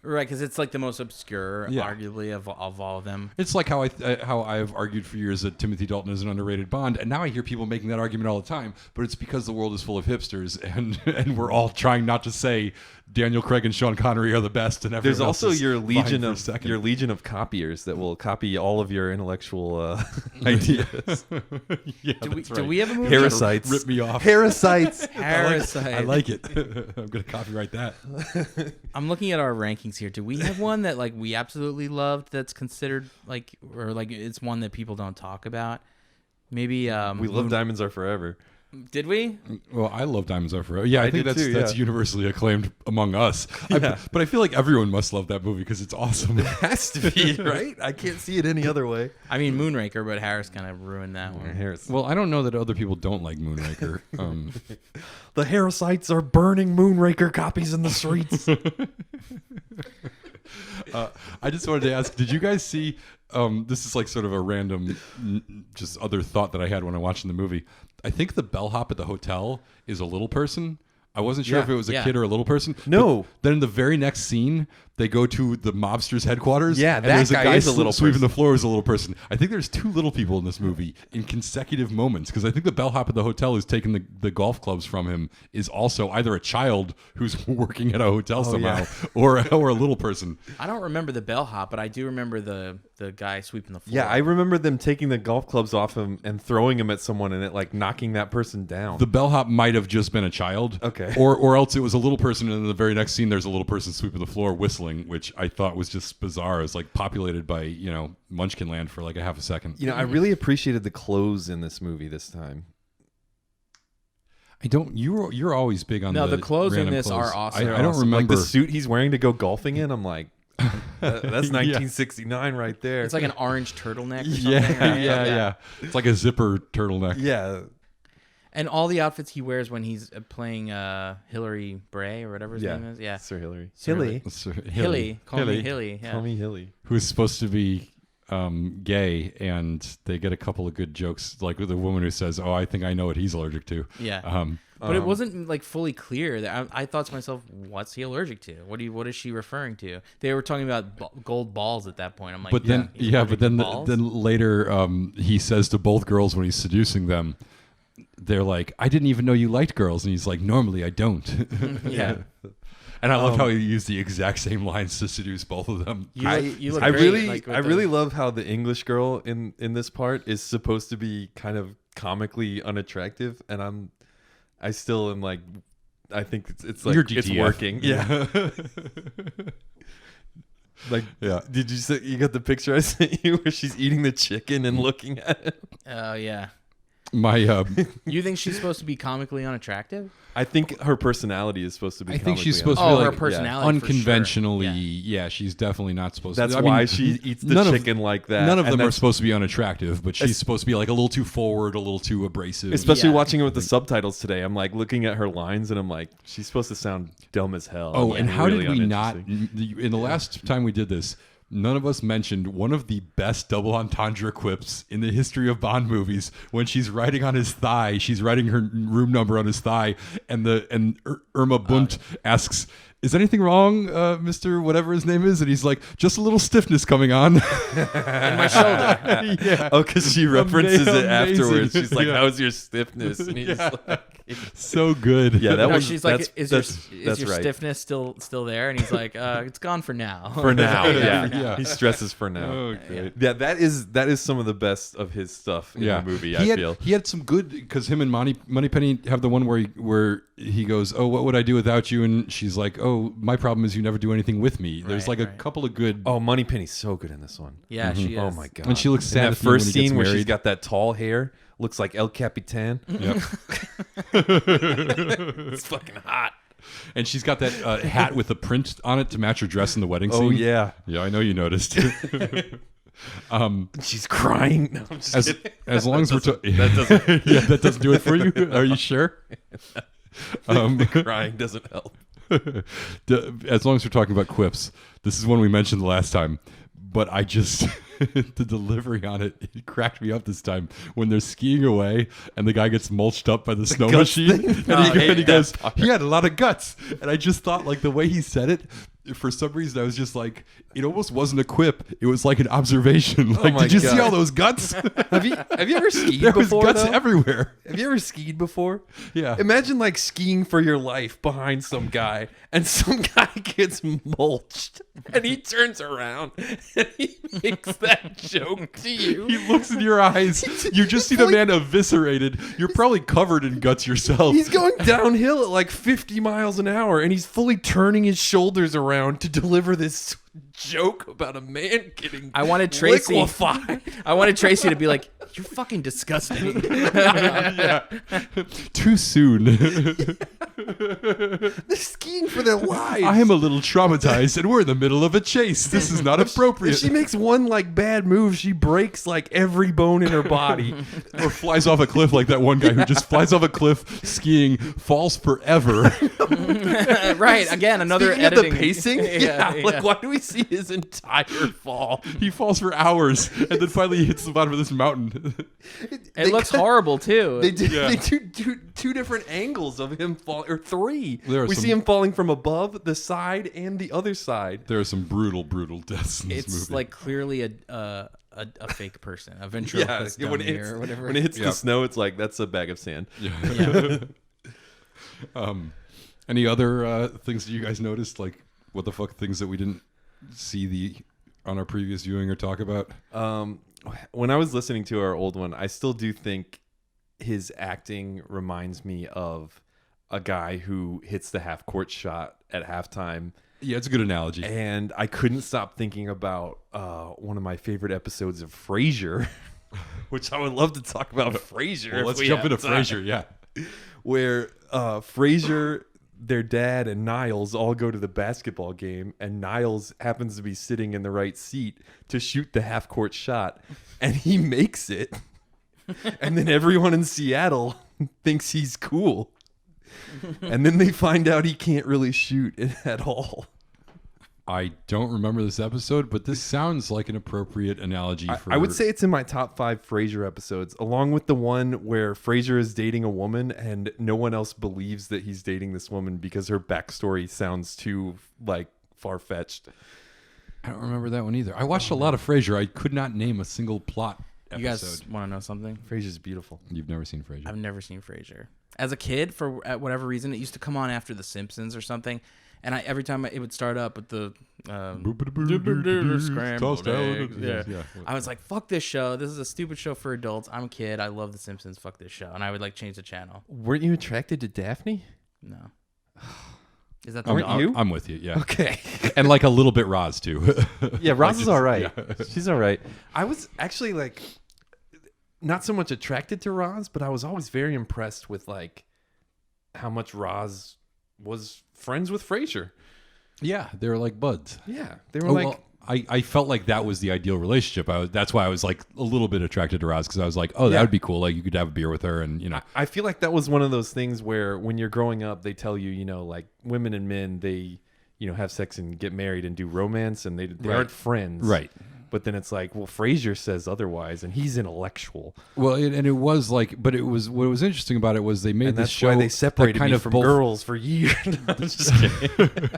Right, because it's like the most obscure, Yeah. arguably, of all of them. It's like how I've argued for years that Timothy Dalton is an underrated Bond, and now I hear people making that argument all the time. But it's because the world is full of hipsters, and we're all trying not to say Daniel Craig and Sean Connery are the best, and everyone There's else also is your vying legion for of second. your legion of copiers that will copy all of your intellectual ideas. Yeah, Do that's we right. have a movie? Parasites. Rip me off. Parasites. Parasite. I like it. I'm gonna copyright that. I'm looking at our rankings here. Do we have one that we absolutely loved that's considered or it's one that people don't talk about? Maybe We love Diamonds Are Forever. did we? Well, I love Diamonds Are Forever. Yeah, I think do that's too, that's yeah. universally acclaimed among us. Yeah. But I feel like everyone must love that movie because it's awesome. Has to be, right? I can't see it any other way. I mean Moonraker, but Harris kind of ruined that one. Harris. Well, I don't know that other people don't like Moonraker. The Harrisites are burning Moonraker copies in the streets. I just wanted to ask, did you guys see, this is like sort of a random, just other thought that I had when I watched the movie. I think the bellhop at the hotel is a little person. I wasn't sure Yeah. if it was a Yeah. kid or a little person. No. But then in the very next scene, they go to the mobster's headquarters. Yeah, and that there's a guy guy is a little sweeping person. the floor as a little person. I think there's two little people in this movie in consecutive moments because I think the bellhop at the hotel who's taking the golf clubs from him is also either a child who's working at a hotel somehow or a little person. I don't remember the bellhop, but I do remember the guy sweeping the floor. Yeah, I remember them taking the golf clubs off him and throwing them at someone and it knocking that person down. The bellhop might have just been a child. Okay. Or else it was a little person, and in the very next scene, there's a little person sweeping the floor whistling, which I thought was just bizarre. It was populated by, Munchkin Land for a half a second. I really appreciated the clothes in this movie this time. I don't. You're always big on the clothes in random this clothes. are awesome. I don't remember the suit he's wearing to go golfing in. I'm like, that's 1969 right there. It's like an orange turtleneck. Or something, Yeah, right? yeah. It's like a zipper turtleneck. yeah. And all the outfits he wears when he's playing Hillary Bray or whatever his name is. Yeah. Sir Hillary. Hilly. Hilly. Hilly. Call me Hilly. Yeah. Call me Hilly. Who's supposed to be gay, and they get a couple of good jokes, like with the woman who says, "Oh, I think I know what he's allergic to." Yeah. But it wasn't fully clear. That I thought to myself, "What's he allergic to? What is she referring to?" They were talking about gold balls at that point. I'm like, But then, he's allergic to then balls? later, he says to both girls when he's seducing them, they're like, "I didn't even know you liked girls," and he's like, "Normally, I don't." Yeah. And I love how he used the exact same lines to seduce both of them. You look I great, really, with I the- really love how the English girl in this part is supposed to be kind of comically unattractive, and I still am like, I think it's like You're it's DTF. working. Yeah. Yeah. Did you say you got the picture I sent you where she's eating the chicken and looking at it? Oh yeah. My, You think she's supposed to be comically unattractive? I think her personality is supposed to be. I think she's comically supposed to be her like personality. for sure. unconventionally. Yeah. Yeah, she's definitely not supposed That's to. I why mean, she eats the none of- chicken like that. None of and them are that's- supposed to be unattractive, but she's supposed to be like a little too forward, a little too abrasive. Especially Yeah. watching it with the subtitles today, I'm like looking at her lines and I'm like, she's supposed to sound dumb as hell. Oh, Like, and how really did we not? uninteresting. In the last time we did this, none of us mentioned one of the best double entendre quips in the history of Bond movies. When she's writing on his thigh, she's writing her room number on his thigh, and Irma Bunt asks, "Is anything wrong, Mr. whatever his name is?" And he's like, "Just a little stiffness coming on." In my shoulder. Yeah. Oh, because she references it Amazing. afterwards. She's like, Yeah. "How's your stiffness?" And he's Yeah. like, So good. "Yeah, that No, was." she's like, is your that's right. stiffness still there? And he's like, it's gone for now. For now, yeah. for now. Yeah. He stresses for now. Oh, great. Yeah, that is some of the best of his stuff in the movie. I feel. He had some good, because him and Moneypenny have the one where he goes, "Oh, what would I do without you?" And she's like, "Oh, oh, my problem is you never do anything with me. There's Right, like a right. couple of good. Oh, Moneypenny's so good in this one. Yeah, she is. Oh my god! And she looks sad in at that the end when first he gets scene where she's married. got that tall hair, looks like El Capitan. Yep. It's fucking hot. And she's got that hat with the print on it to match her dress in the wedding scene. Oh yeah, Yeah, I know you noticed. she's crying. No, I'm just kidding. As long as we're that doesn't yeah, that doesn't do it for you. Are you sure? crying doesn't help. As long as we're talking about quips, this is one we mentioned the last time, but I just the delivery on it cracked me up this time when they're skiing away and the guy gets mulched up by the snow guts machine thing? and he goes, he had a lot of guts, and I just thought like the way he said it. For some reason, I was just like, it almost wasn't a quip. It was like an observation. Like, my did you see God. all those guts? Have you ever skied There was before? guts though? everywhere. Have you ever skied before? Yeah. Imagine like skiing for your life behind some guy, and some guy gets mulched, and he turns around and he makes that joke to you. He looks in your eyes. You just see the man eviscerated. You're probably covered in guts yourself. He's going downhill at like 50 miles an hour, and he's fully turning his shoulders around to deliver this joke about a man getting I wanted Tracy. liquefied. I wanted Tracy to be like, "You're fucking disgusting." Yeah. Too soon. They're skiing for their lives. I am a little traumatized, and we're in the middle of a chase. This is not appropriate. If she makes one like bad move, she breaks like every bone in her body. Or flies off a cliff like that one guy who just flies off a cliff skiing, falls forever. Right. Again, another Speaking editing. of the pacing, Yeah, like yeah. why do we see his entire fall? He falls for hours, and then finally he hits the bottom of this mountain. It looks horrible too. They do Yeah. they do two different angles of him falling, or three. There are We some- see him falling from above, the side, and the other side. There are some brutal, brutal deaths in this It's movie. like clearly a fake person, a ventriloquist when dummy it hits, or whatever. when it hits Yeah. the snow, it's like that's a bag of sand. Yeah. Any other things that you guys noticed? Like, what the fuck things that we didn't see on our previous viewing or talk about? When I was listening to our old one, I still do think his acting reminds me of a guy who hits the half court shot at halftime. Yeah, it's a good analogy. And I couldn't stop thinking about one of my favorite episodes of Frasier, which I would love to talk about Frasier. Well, if let's we jump have into time. Frasier. Yeah. Where Frasier, their dad, and Niles all go to the basketball game, and Niles happens to be sitting in the right seat to shoot the half court shot, and he makes it. And then everyone in Seattle thinks he's cool. And then they find out he can't really shoot it at all. I don't remember this episode, but this sounds like an appropriate analogy for. I would say it's in my top 5 Frasier episodes, along with the one where Frasier is dating a woman and no one else believes that he's dating this woman because her backstory sounds too like far-fetched. I don't remember that one either. I watched a lot of Frasier. I could not name a single plot episode. You guys want to know something? Frasier's beautiful. You've never seen Frasier? I've never seen Frasier. As a kid, for whatever reason, it used to come on after The Simpsons or something, and every time it would start up with the scrambled eggs. Yeah. I was like, "Fuck this show! This is a stupid show for adults. I'm a kid. I love The Simpsons. Fuck this show!" And I would like change the channel. Weren't you attracted to Daphne? No, is that the Aren't you? I'm with you. Yeah. Okay. And like a little bit Roz too. Yeah, Roz is just- all right. yeah. She's all right. I was actually like not so much attracted to Roz, but I was always very impressed with like how much Roz was friends with Frasier. Yeah, they were like buds. Yeah, they were Oh, like well, I felt like that was the ideal relationship. That's why I was like a little bit attracted to Roz, because I was like, oh, that Yeah. would be cool. Like you could have a beer with her, and you know. I feel like that was one of those things where when you're growing up, they tell you, you know, like women and men, they, you know, have sex and get married and do romance, and they Right. aren't friends. Right. But then it's like, well, Frasier says otherwise, and he's intellectual. Well, and it was like, but it was what was interesting about it was they made And this that's show why they that separated kind me of from both, girls for years. No, I'm just kidding.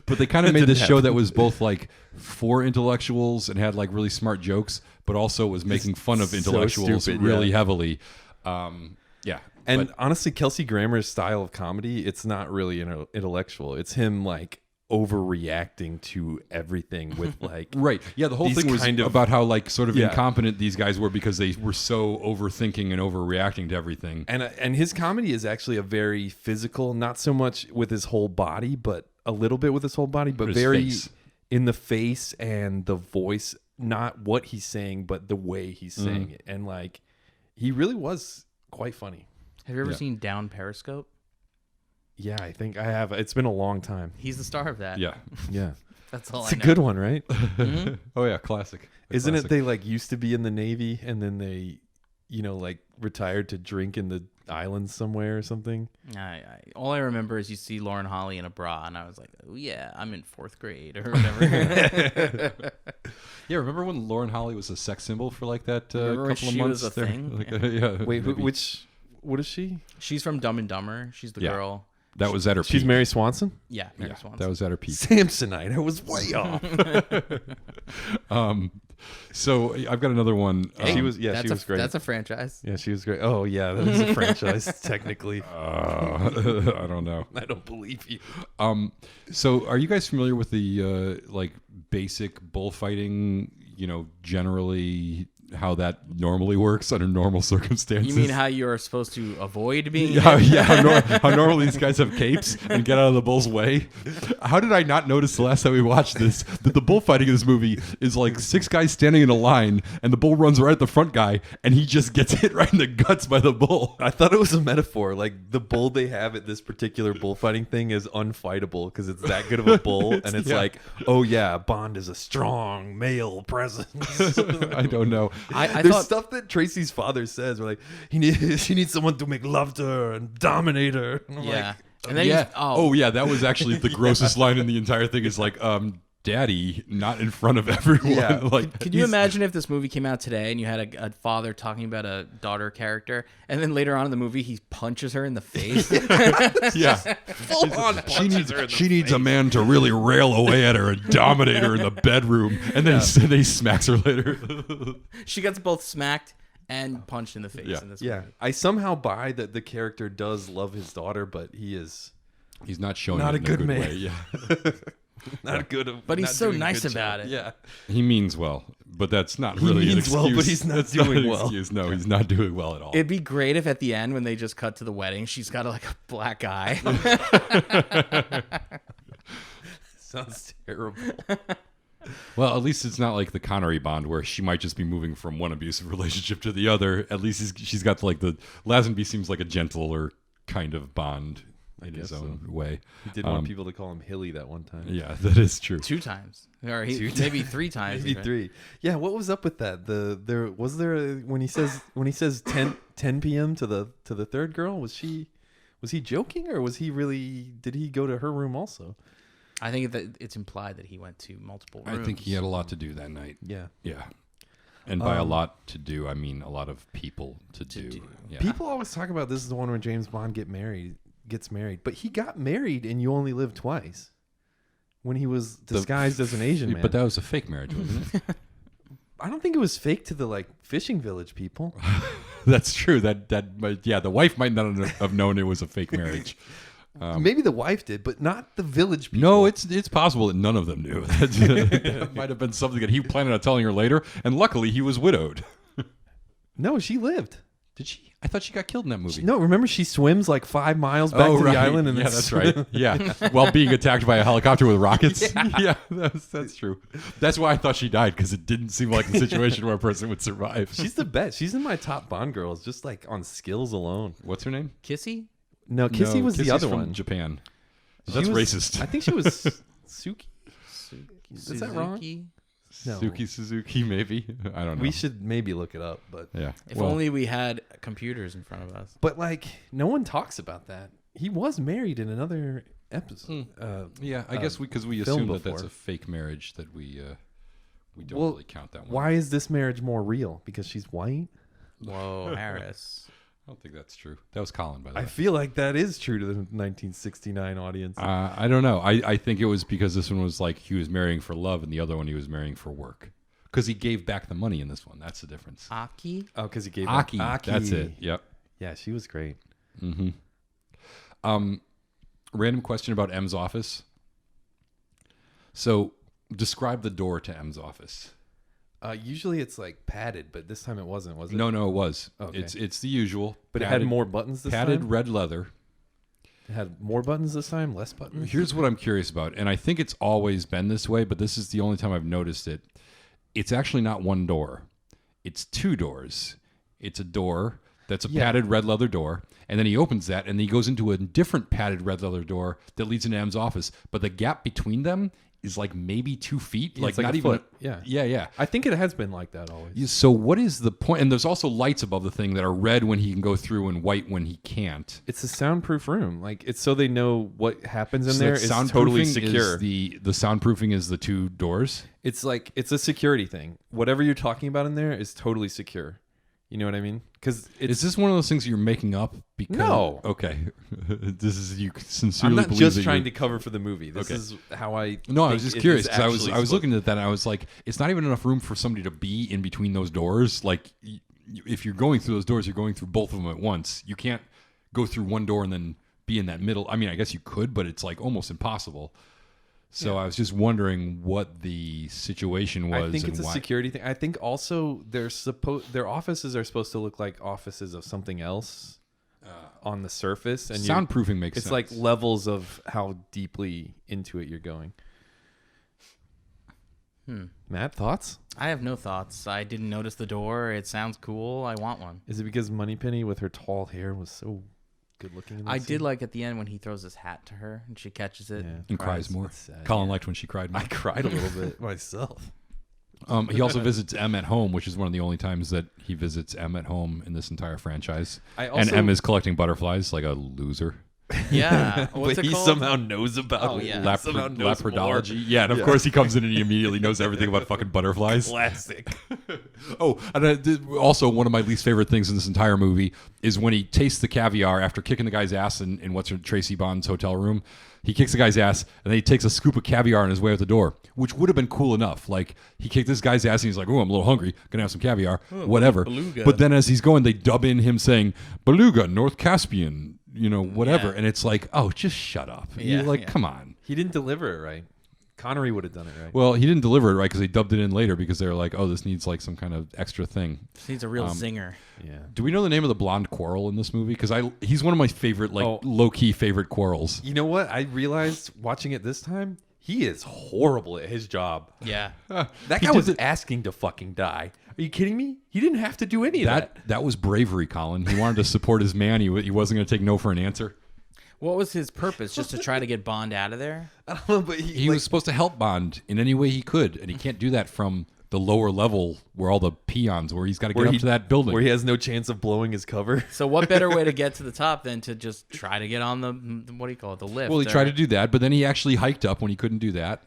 but they kind of made didn't this show happen. that was both like for intellectuals and had like really smart jokes, but also was making fun of so intellectuals stupid, really yeah. heavily. Yeah. And But- honestly, Kelsey Grammer's style of comedy, it's not really intellectual. It's him like overreacting to everything with like right. Yeah, the whole these thing was kind of- about how like sort of Yeah. incompetent these guys were because they were so overthinking and overreacting to everything. and his comedy is actually a very physical, not so much with his whole body, but a little bit with his whole body, but His very face. in the face and the voice, not what he's saying, but the way he's saying it. And like, he really was quite funny. Have you ever Yeah. seen Down Periscope? Yeah, I think I have. It's been a long time. He's the star of that. Yeah. Yeah. That's all It's I a know. good one, right? Oh yeah, classic. A Isn't classic. it they like used to be in the Navy and then they, you know, like retired to drink in the islands somewhere or something? All I remember is you see Lauren Holly in a bra, and I was like, oh, yeah, I'm in 4th grade or whatever. Yeah, remember when Lauren Holly was a sex symbol for like that Remember when couple of she months? was a there? thing? Like, Yeah. yeah. Wait, maybe. what is she? She's from Dumb and Dumber. She's the Yeah. girl. That was at her She's peak. Mary Swanson? Yeah, Mary Yeah, Swanson. that was at her peak. Samsonite. I was way off. So I've got another one. She was great. That's a franchise. Yeah, she was great. Oh yeah, that is a franchise technically. I don't know. I don't believe you. So are you guys familiar with the like basic bullfighting? You know, generally how that normally works under normal circumstances. You mean how you're supposed to avoid being Yeah, how normally these guys have capes and get out of the bull's way. How did I not notice the last time we watched this that the bullfighting in this movie is like 6 guys standing in a line and the bull runs right at the front guy and he just gets hit right in the guts by the bull. I thought it was a metaphor. Like the bull they have at this particular bullfighting thing is unfightable because it's that good of a bull, and it's yeah. like, oh yeah, Bond is a strong male presence. I don't know. I There's thought stuff that Tracy's father says. We're like, she needs someone to make love to her and dominate her. And I'm yeah. like, And then Yeah. he's, Oh yeah, that was actually the grossest line in the entire thing. Is like, Daddy, not in front of everyone. Yeah. Like, Could you imagine if this movie came out today and you had a father talking about a daughter character, and then later on in the movie he punches her in the face? Yeah. full on She needs a man to really rail away at her and dominate her in the bedroom, and then he smacks her later. She gets both smacked and punched in the face Yeah. in this Yeah, movie. I somehow buy that the character does love his daughter, but he is He's not showing Not it a in good man. way. Yeah. not good. But he's not so doing a nice good about job. it. Yeah, He means well, but that's not He really an means well, excuse. but he's not That's doing an well. excuse. No, he's not doing well at all. It'd be great if at the end when they just cut to the wedding, she's got like a black eye. sounds terrible. Well, at least it's not like the Connery Bond where she might just be moving from one abusive relationship to the other. At least she's got like the Lazenby seems like a gentler kind of Bond in his guess own way. He did want people to call him Hilly that one time. Yeah, that is true. 2 times. Or Two maybe 3 times. Maybe even. 3. Yeah, what was up with that? When he says 10 p.m. to the third girl, was he joking, or was he really, did he go to her room also? I think that it's implied that he went to multiple rooms. I think he had a lot to do that night. Yeah. Yeah. And by a lot to do, I mean a lot of people to do. Yeah. People always talk about this is the one where James Bond gets married, but he got married in You Only Live Twice when he was disguised as an Asian man. But that was a fake marriage, wasn't it? I don't think it was fake to the like fishing village people. That's true. The wife might not have known it was a fake marriage. Maybe the wife did, but not the village people. No, it's possible that none of them knew. That might have been something that he planned on telling her later, and luckily he was widowed. No, she lived. Did she? I thought she got killed in that movie. No, remember she swims like 5 miles back to the island, and yeah, then that's right. Yeah, while being attacked by a helicopter with rockets. Yeah, that's true. That's why I thought she died, because it didn't seem like a situation where a person would survive. She's the best. She's in my top Bond girls, just like on skills alone. What's her name? Kissy? No, Kissy was the Kissy's other from one. Japan. She That's was- racist. I think she was Suki. Is that wrong? Suzuki? No. Suzuki, maybe. I don't know. We should maybe look it up, but Yeah. If Well, only we had computers in front of us. like no one talks about that. He was married in another episode. Yeah, I guess because we film assume that that's before. a fake marriage that we don't Well, really count that one. Why is this marriage more real? Because she's white? Whoa, Harris. I don't think that's true. That was Colin, by the I way. feel like that is true to the 1969 audience. I don't know. I think it was because this one was like he was marrying for love, and the other one he was marrying for work. Because he gave back the money in this one. That's the difference. Aki? Oh, because he gave Aki. Aki. That's it. Yep. Yeah, she was great. Random question about M's office. So, describe the door to M's office. Usually it's like padded, but this time it wasn't, was it? No, it was. Okay. It's the usual. But it had more buttons this padded time? red leather. It had more buttons this time, less buttons. Here's what I'm curious about, and I think it's always been this way, but this is the only time I've noticed it. It's actually not one door. It's two doors. It's a door that's a padded red leather door, and then he opens that, and he goes into a different padded red leather door that leads into M's office. But the gap between them is like maybe 2 feet, Yeah, like it's like not a even. foot. Yeah. Yeah. I think it has been like that always. Yeah, so what is the point? And there's also lights above the thing that are red when he can go through and white when he can't. It's a soundproof room. Like it's so they know what happens in So there that is soundproofing totally secure. Is the soundproofing is the two doors. It's like it's a security thing. Whatever you're talking about in there is totally secure. You know what I mean? Because Is this one of those things you're making up? Because No. Okay. This is you I'm sincerely not believe just that trying you're- to cover for the movie. This Okay. is how I. No, I think was just it curious is because I was actually looking at that and I was like, it's not even enough room for somebody to be in between those doors. Like, if you're going through those doors, you're going through both of them at once. You can't go through one door and then be in that middle. I mean, I guess you could, but it's like almost impossible. So I was just wondering what the situation was. I think and it's a why. security thing. I think also their offices are supposed to look like offices of something else on the surface, and Soundproofing makes it's sense. like levels of how deeply into it you're going. Matt, thoughts? I have no thoughts. I didn't notice the door. It sounds cool. I want one. Is it because Moneypenny with her tall hair was so good looking? In that I scene? did like at the end when he throws his hat to her and she catches it Yeah. and cries more. It's sad, Colin yeah. liked when she cried more. I cried a little bit myself. He also visits M at home, which is one of the only times that he visits M at home in this entire franchise. I And also- M is collecting butterflies like a loser. Yeah. What's but it he called? somehow knows about Oh, yeah. Laprodology. Yeah, and of course he comes in and he immediately knows everything about fucking butterflies. Classic. Oh, and also one of my least favorite things in this entire movie is when he tastes the caviar after kicking the guy's ass in what's her Tracy Bond's hotel room. He kicks the guy's ass and then he takes a scoop of caviar on his way out the door, which would have been cool enough. Like he kicked this guy's ass and he's like, "Oh, I'm a little hungry, gonna have some caviar, whatever." beluga. But then as he's going, they dub in him saying "Beluga, North Caspian," whatever, Yeah. and it's like, oh, just shut up. Yeah, You're like, yeah. come on. He didn't deliver it right. Connery would have done it right. Well, he didn't deliver it right because they dubbed it in later because they were like, oh, this needs like some kind of extra thing. He's a real zinger. Yeah. Do we know the name of the blonde quarrel in this movie? Because he's one of my favorite, low-key favorite quarrels. You know what? I realized watching it this time, he is horrible at his job. Yeah. That He guy did was it- asking to fucking die. Are you kidding me? He didn't have to do any of that. That was bravery, Colin. He wanted to support his man. He wasn't going to take no for an answer. What was his purpose? Just to try to get Bond out of there? I don't know, but He was supposed to help Bond in any way he could, and he can't do that from the lower level where all the peons, where he's got to get up to that building. where he has no chance of blowing his cover. So what better way to get to the top than to just try to get on the what do you call it, the lift? Well, he tried to do that, but then he actually hiked up when he couldn't do that.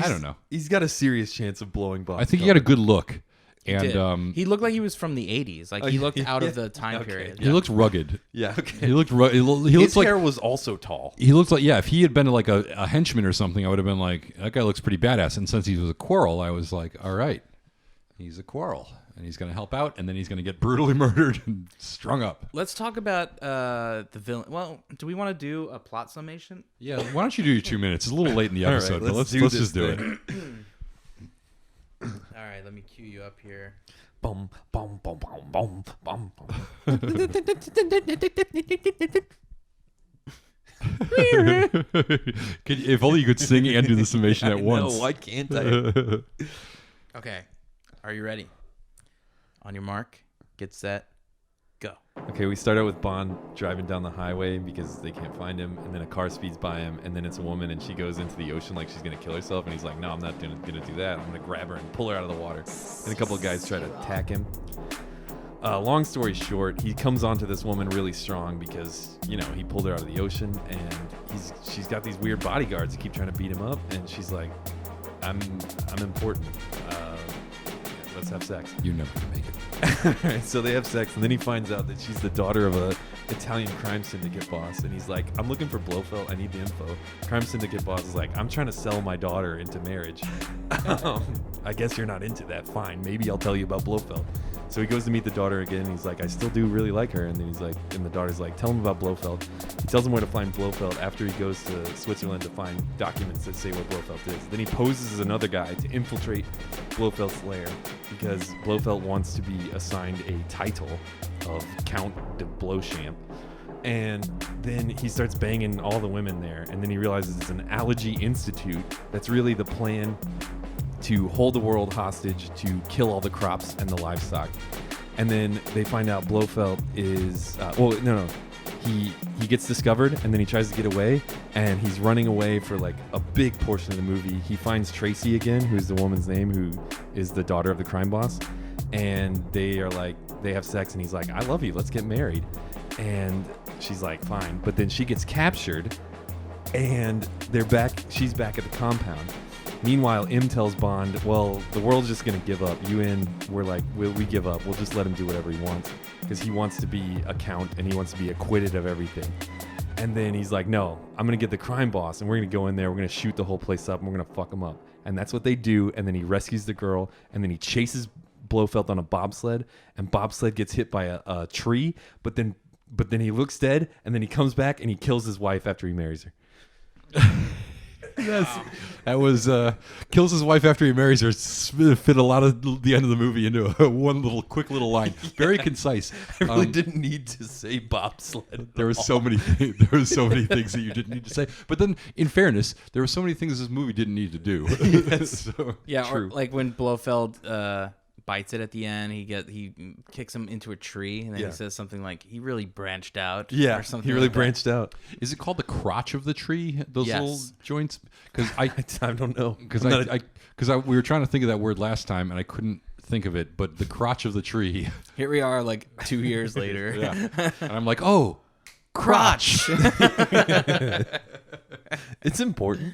I don't know. He's got a serious chance of blowing Bond's I think he cover. had a good look, and Did. He looked like he was from the 80s. Like he looked out of the time Okay. period. he looked rugged. Yeah, okay. He looked he His looks like hair was also tall. he looks like, yeah, if he had been like a henchman or something, I would have been like, that guy looks pretty badass. And since he was a quarrel, I was like, all right, he's a quarrel, and he's going to help out, and then he's going to get brutally murdered and strung up. Let's talk about the villain. Well, do we want to do a plot summation? Yeah, why don't you do your 2 minutes? It's a little late in the All right, episode, but let's let's do just do this it. All right, let me cue you up here. Bum, bum, bum, bum, bum, bum, bum. If only you could sing and do the summation at once. No, why can't I? Okay. Are you ready? On your mark, get set, go. Okay, we start out with Bond driving down the highway because they can't find him, and then a car speeds by him, and then it's a woman, and she goes into the ocean like she's gonna kill herself, and he's like, "No, I'm not gonna do that. I'm gonna grab her and pull her out of the water." And a couple of guys try to attack him. Long story short, he comes onto this woman really strong because he pulled her out of the ocean, and she's got these weird bodyguards that keep trying to beat him up, and she's like, "I'm important. Let's have sex." You're never going to make it. Alright, so they have sex, and then he finds out that she's the daughter of a Italian crime syndicate boss, and he's like, "I'm looking for Blofeld. I need the info." Crime syndicate boss is like, "I'm trying to sell my daughter into marriage." I guess you're not into that. Fine, maybe I'll tell you about Blofeld. So he goes to meet the daughter again. And he's like, "I still do really like her." And then he's like, and the daughter's like, "Tell him about Blofeld." He tells him where to find Blofeld after he goes to Switzerland to find documents that say what Blofeld is. Then he poses as another guy to infiltrate Blofeld's lair because Blofeld wants to be assigned a title of Count de Blowchamp. And then he starts banging all the women there, and then he realizes it's an allergy institute that's really the plan to hold the world hostage, to kill all the crops and the livestock. And then they find out Blofeld is he gets discovered, and then he tries to get away, and he's running away for like a big portion of the movie. He finds Tracy again, who's the woman's name, who is the daughter of the crime boss, and they have sex, and he's like, I love you, let's get married. And she's like, fine. But then she gets captured, and she's back at the compound. Meanwhile, M tells Bond, well, the world's just going to give up. You and we're like, we give up. We'll just let him do whatever he wants, because he wants to be a count and he wants to be acquitted of everything. And then he's like, no, I'm going to get the crime boss, and we're going to go in there. We're going to shoot the whole place up, and we're going to fuck him up. And that's what they do. And then he rescues the girl, and then he chases Blofeld on a bobsled, and bobsled gets hit by a tree, but then he looks dead, and then he comes back and he kills his wife after he marries her. That was kills his wife after he marries her. Fit a lot of the end of the movie into one quick little line, very concise. I really didn't need to say bobsled. There were so many things that you didn't need to say. But then, in fairness, there were so many things this movie didn't need to do. Yes. So, Yeah, True. or like when Blofeld bites it at the end, he kicks him into a tree, and then he says something like, he really branched out. Or something he really like that. branched out. is it called the crotch of the tree? Those Yes. little joints? Because I don't know. Because we were trying to think of that word last time, and I couldn't think of it. But the crotch of the tree. Here we are, like 2 years later. Yeah. And I'm like, oh, crotch. It's important.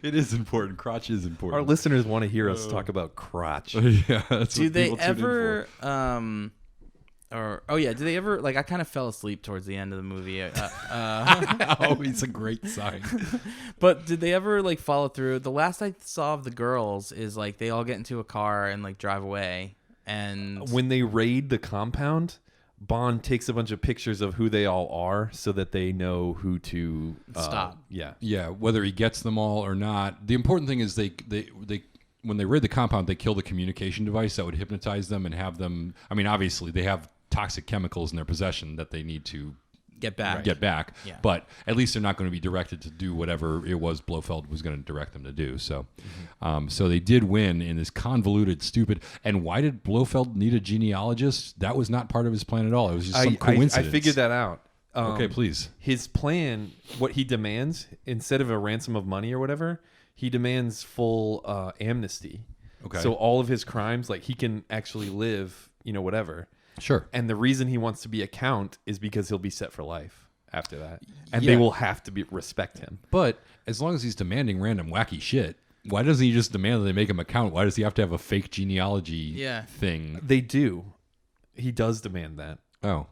It is important. Crotch is important. Our listeners want to hear us talk about crotch. Yeah. That's Do what they people tune in ever for. do they ever, like, I kind of fell asleep towards the end of the movie. Always a great sign. But did they ever, like, follow through? The last I saw of the girls is, like, they all get into a car and, like, drive away. And When they raid the compound, Bond takes a bunch of pictures of who they all are so that they know who to Stop. Yeah. Yeah, whether he gets them all or not. The important thing is they when they raid the compound, they kill the communication device that would hypnotize them and have them. I mean, obviously they have toxic chemicals in their possession that they need to get back. Yeah. But at least they're not going to be directed to do whatever it was Blofeld was going to direct them to do. So, so they did win in this convoluted, stupid. And why did Blofeld need a genealogist? That was not part of his plan at all. It was just some coincidence. I figured that out. Okay, please. His plan, what he demands, instead of a ransom of money or whatever, he demands full amnesty. Okay. So all of his crimes, like, he can actually live, whatever. Sure. And the reason he wants to be a count is because he'll be set for life after that. And they will have to respect him. But as long as he's demanding random wacky shit, why doesn't he just demand that they make him a count? Why does he have to have a fake genealogy thing? They do. He does demand that. Oh.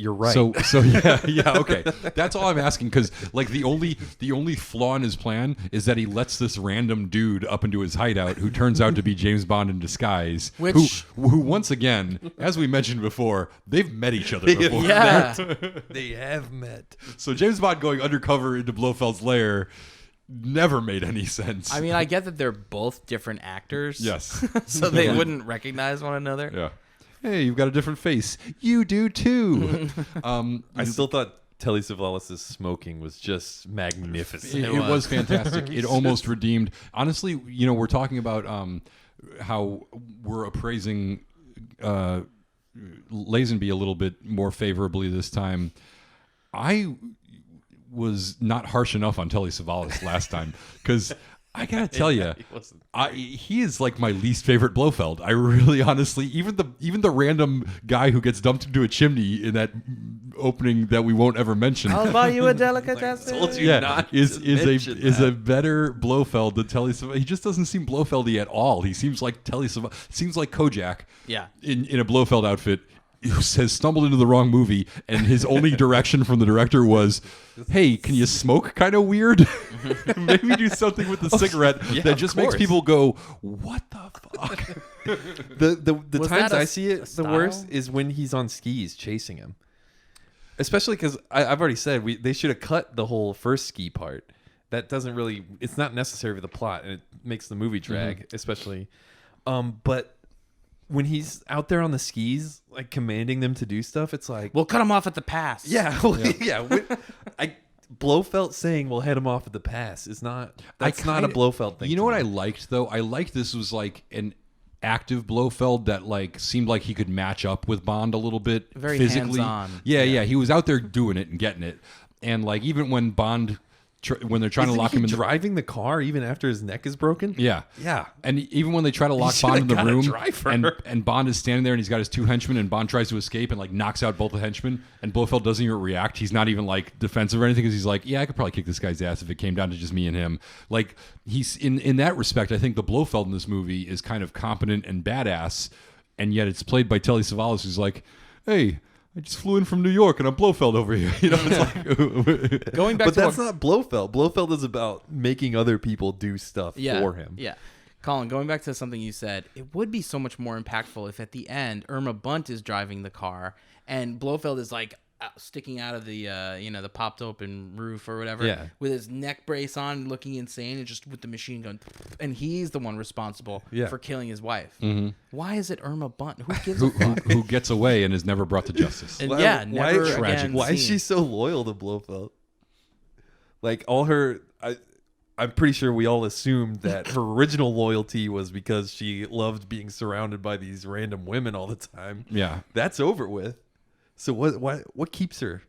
You're right. So yeah, okay. That's all I'm asking, because like the only flaw in his plan is that he lets this random dude up into his hideout who turns out to be James Bond in disguise. Which who once again, as we mentioned before, they've met each other before. Yeah. They have met. So James Bond going undercover into Blofeld's lair never made any sense. I mean, I get that they're both different actors. Yes. So they wouldn't recognize one another. Yeah. Hey, you've got a different face. You do too. I still thought Telly Savalas' smoking was just magnificent. It was fantastic. It almost redeemed. Honestly, we're talking about how we're appraising Lazenby a little bit more favorably this time. I was not harsh enough on Telly Savalas last time, because I gotta tell you, he is like my least favorite Blofeld. I really, honestly, even the random guy who gets dumped into a chimney in that opening that we won't ever mention. I'll buy you a delicatessen. I told you not is to mention a that. better Blofeld than Telly Savalas. He just doesn't seem Blofeldy at all. He seems like Telly Savalas. Seems like Kojak. Yeah. In a Blofeld outfit, who has stumbled into the wrong movie, and his only direction from the director was, "Hey, can you smoke kind of weird? Maybe do something with the cigarette that just makes people go, what the fuck?" The Was times that I see it the style? worst is when he's on skis chasing him. Especially because I've already said they should have cut the whole first ski part. That doesn't really, it's not necessary for the plot, and it makes the movie drag, especially. But when he's out there on the skis, like commanding them to do stuff, it's like, We'll cut him off at the pass. yeah. Blofeld saying we'll head him off at the pass is not. That's not a Blofeld thing. You know what I liked though? I liked this was like an active Blofeld that like seemed like he could match up with Bond a little bit Very physically. hands-on. Yeah, he was out there doing it and getting it, and like even when Bond. When they're trying to lock him in driving the car even after his neck is broken. Yeah. Yeah. And even when they try to lock Bond in the got a room driver. and Bond is standing there and he's got his two henchmen and Bond tries to escape and like knocks out both the henchmen and Blofeld doesn't even react. He's not even like defensive or anything because he's like, yeah, I could probably kick this guy's ass if it came down to just me and him. Like he's in that respect, I think the Blofeld in this movie is kind of competent and badass, and yet it's played by Telly Savalas who's like, hey, I just flew in from New York and I'm Blofeld over here. You know, it's like Going back But to that's not Blofeld. Blofeld is about making other people do stuff for him. Yeah. Colin, going back to something you said, it would be so much more impactful if at the end Irma Bunt is driving the car and Blofeld is like sticking out of the the popped open roof or whatever with his neck brace on, looking insane, and just with the machine gun, and he's the one responsible for killing his wife. Mm-hmm. Why is it Irma Bunt? Who gives a fuck? who gets away and is never brought to justice. And Why never is she so loyal to Blofeld? Like all her, I'm pretty sure we all assumed that her original loyalty was because she loved being surrounded by these random women all the time. Yeah, that's over with. So what keeps her?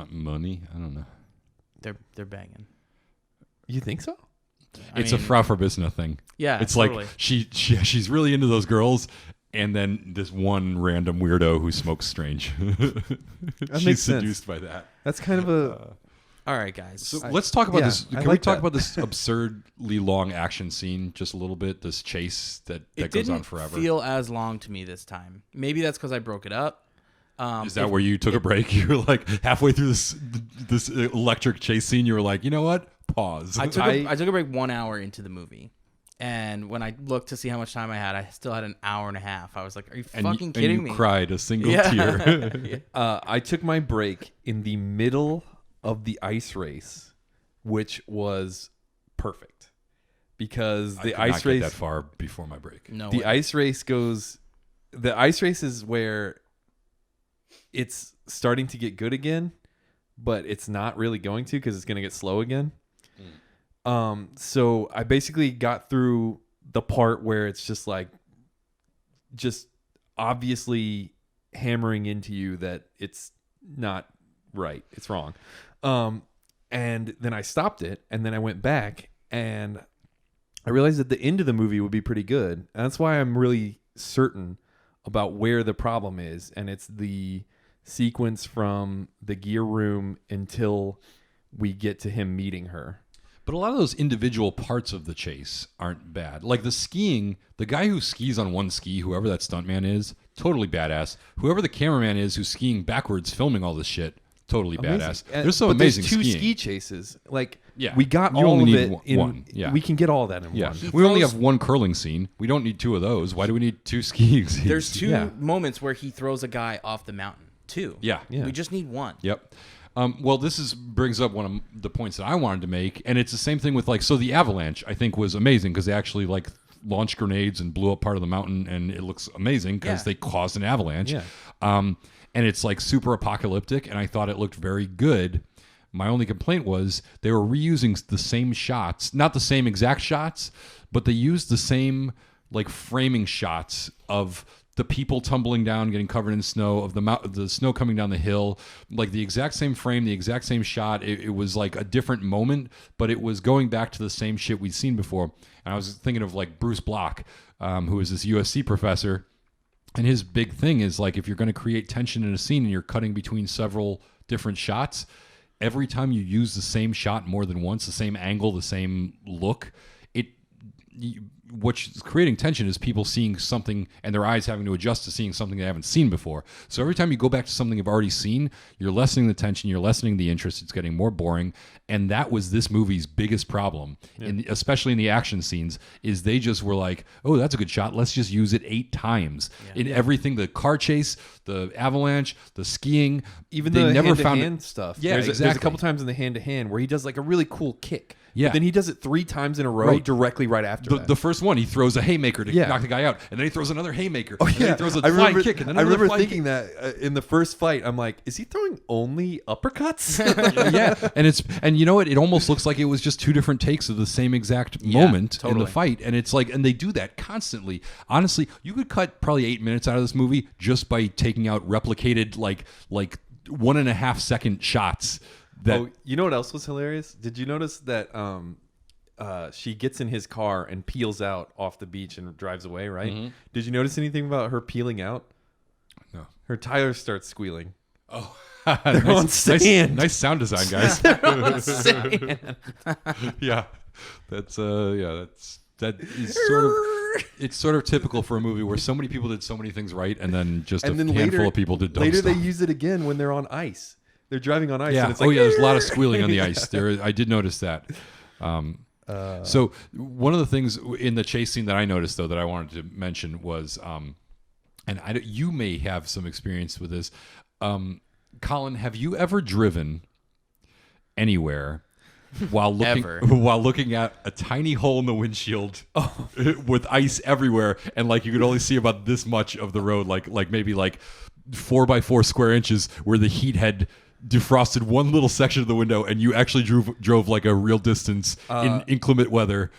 Money? I don't know. They're banging. You think so? It's a Frau Verbissina thing. Yeah, it's totally. like she's really into those girls, and then this one random weirdo who smokes strange. She's makes seduced sense. by that. That's kind of a. All right, guys. So let's talk about this. Can we talk that. about this absurdly long action scene just a little bit? This chase that goes on forever. It didn't feel as long to me this time. Maybe that's because I broke it up. Is that where you took a break? You were like halfway through this electric chase scene. You were like, you know what? Pause. I took a break 1 hour into the movie, and when I looked to see how much time I had, I still had an hour and a half. I was like, "Are you fucking kidding me?" And you cried a single tear. I took my break in the middle of the ice race, which was perfect because the ice race that far before my break. No, the ice race goes. The ice race is where it's starting to get good again, but it's not really going to because it's going to get slow again. So I basically got through the part where it's just obviously hammering into you that it's not right. It's wrong. And then I stopped it, and then I went back, and I realized that the end of the movie would be pretty good. And that's why I'm really certain about where the problem is, and it's the sequence from the gear room until we get to him meeting her. But a lot of those individual parts of the chase aren't bad. Like the skiing, the guy who skis on one ski, whoever that stuntman is, totally badass. Whoever the cameraman is who's skiing backwards filming all this shit, totally badass. There's some amazing there's two skiing. ski chases. Like, yeah, we got you all only of need it in one. Yeah. We can get all that in Yeah, one. we only have one curling scene. We don't need two of those. Why do we need two skiing scenes? There's two moments where he throws a guy off the mountain. Two. Yeah. We just need one. Yep. Well, this brings up one of the points that I wanted to make, and it's the same thing with so the avalanche I think was amazing because they actually launched grenades and blew up part of the mountain, and it looks amazing because they caused an avalanche. Yeah. And it's super apocalyptic, and I thought it looked very good. My only complaint was they were reusing the same shots, not the same exact shots, but they used the same framing shots of the people tumbling down, getting covered in snow, of the snow coming down the hill, the exact same frame, the exact same shot. It was a different moment, but it was going back to the same shit we'd seen before. And I was thinking of Bruce Block, who is this USC professor, and his big thing is if you're going to create tension in a scene and you're cutting between several different shots, every time you use the same shot more than once, the same angle, the same look, what's creating tension is people seeing something and their eyes having to adjust to seeing something they haven't seen before. So every time you go back to something you've already seen, you're lessening the tension, you're lessening the interest, it's getting more boring. And that was this movie's biggest problem, especially in the action scenes, is they just were oh, that's a good shot, let's just use it 8 times. In everything, the car chase, the avalanche, the skiing, even they the never hand-to-hand found stuff. Yeah, there's exactly. a couple times in the hand-to-hand where he does a really cool kick. Yeah. But then he does it 3 times in a row, Right. directly right after that. The first one, he throws a haymaker to Yeah. knock the guy out, and then he throws another haymaker. Oh, and then yeah. he throws a I flying remember, kick, and then I another remember flying thinking that in the first fight, I'm like, is he throwing only uppercuts? yeah, and you know what? It almost looks like it was just 2 different takes of the same exact moment in totally. the fight, and it's like, and they do that constantly. Honestly, you could cut probably 8 minutes out of this movie just by taking out replicated like 1.5 second shots. That Oh, you know what else was hilarious? Did you notice that she gets in his car and peels out off the beach and drives away, right? Mm-hmm. Did you notice anything about her peeling out? No. Her tires start squealing. Oh, on sand. Nice sound design, guys. yeah, that is sort of it's sort of typical for a movie where so many people did so many things right, and then just a handful of people did dumb later stuff. they use it again when they're on ice. They're driving on ice. Yeah. And it's like, There's a lot of squealing on the ice. I did notice that. So one of the things in the chase scene that I noticed, though, that I wanted to mention was, and you may have some experience with this. Colin, have you ever driven anywhere while looking at a tiny hole in the windshield with ice everywhere, and like you could only see about this much of the road, like maybe 4x4 square inches, where the heat had defrosted one little section of the window, and you actually drove like a real distance in inclement weather?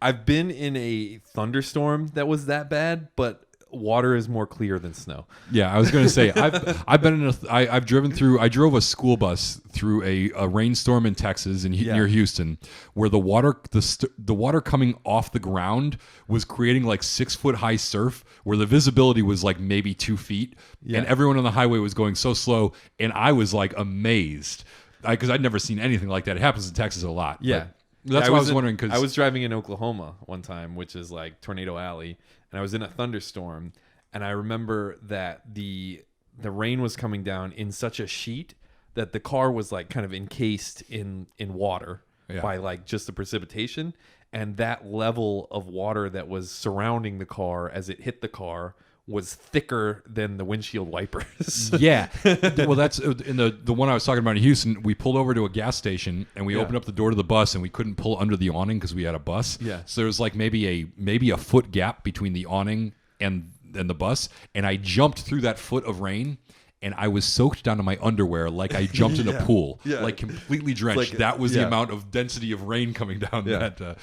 I've been in a thunderstorm that was that bad, but water is more clear than snow. Yeah, I was going to say I've been in I've driven through. I drove a school bus through a rainstorm in Texas near Houston, where the water coming off the ground was creating like 6-foot high surf, where the visibility was like maybe 2 feet, and everyone on the highway was going so slow, and I was like amazed because I'd never seen anything like that. It happens in Texas a lot. Yeah. That's why I was wondering, because I was driving in Oklahoma one time, which is like Tornado Alley, and I was in a thunderstorm, and I remember that the rain was coming down in such a sheet that the car was like kind of encased in water by like just the precipitation, and that level of water that was surrounding the car as it hit the car was thicker than the windshield wipers. Yeah. Well, that's in the one I was talking about in Houston. We pulled over to a gas station, and we opened up the door to the bus, and we couldn't pull under the awning because we had a bus. Yeah. So there was like maybe a foot gap between the awning and the bus, and I jumped through that foot of rain, and I was soaked down to my underwear like I jumped in a pool, like completely drenched. Like, that was the amount of density of rain coming down that.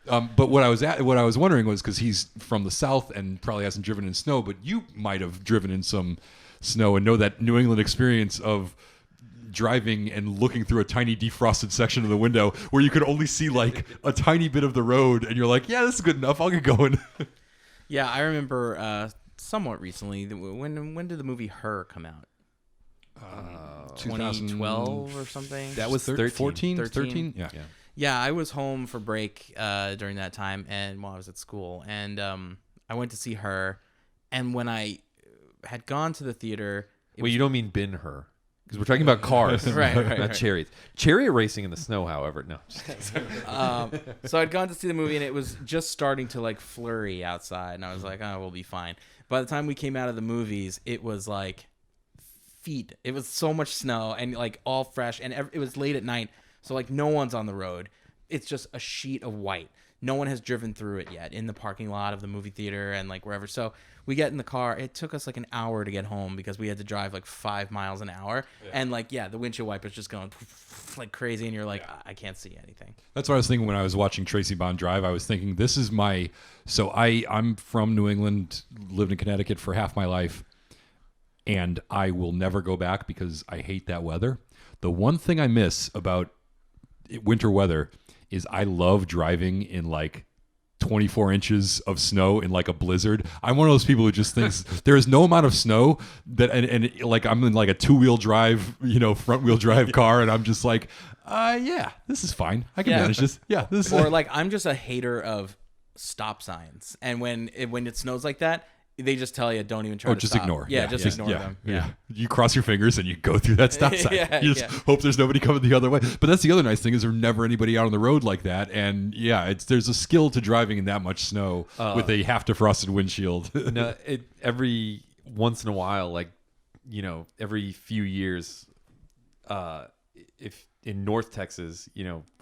But what I was wondering was, because he's from the South and probably hasn't driven in snow, but you might have driven in some snow and know that New England experience of driving and looking through a tiny defrosted section of the window where you could only see like a tiny bit of the road, and you're like, yeah, this is good enough, I'll get going. Yeah, I remember somewhat recently. When did the movie Her come out? 2012 or something. That was 13? Yeah. Yeah, I was home for break during that time, and while I was at school, and I went to see Her. And when I had gone to the theater, Wait, you don't mean bin her? Because we're talking about cars, not chariots. Chariot racing in the snow, however, no. so I'd gone to see the movie, and it was just starting to like flurry outside, and I was like, oh, we'll be fine. By the time we came out of the movies, it was like feet. It was so much snow, and like all fresh, and it was late at night. So, like, no one's on the road. It's just a sheet of white. No one has driven through it yet in the parking lot of the movie theater and, like, wherever. So, we get in the car. It took us, like, an hour to get home because we had to drive, like, 5 miles an hour. Yeah. And, like, the windshield wiper's just going, like, crazy. And you're like, I can't see anything. That's what I was thinking when I was watching Tracy Bond drive. I was thinking, this is my... So, I'm from New England, lived in Connecticut for half my life, and I will never go back because I hate that weather. The one thing I miss about winter weather is I love driving in like 24 inches of snow in like a blizzard. I'm one of those people who just thinks there is no amount of snow that and like I'm in like a 2-wheel drive, front wheel drive car, and I'm just like, yeah, this is fine. I can manage this. Yeah, this is like I'm just a hater of stop signs, and when it snows like that, they just tell you don't even try to just stop. ignore. Yeah, just ignore them. Yeah. You cross your fingers and you go through that stop sign. You just hope there's nobody coming the other way. But that's the other nice thing, is there's never anybody out on the road like that. And there's a skill to driving in that much snow with a half defrosted windshield. No, every once in a while, like, every few years, if in North Texas,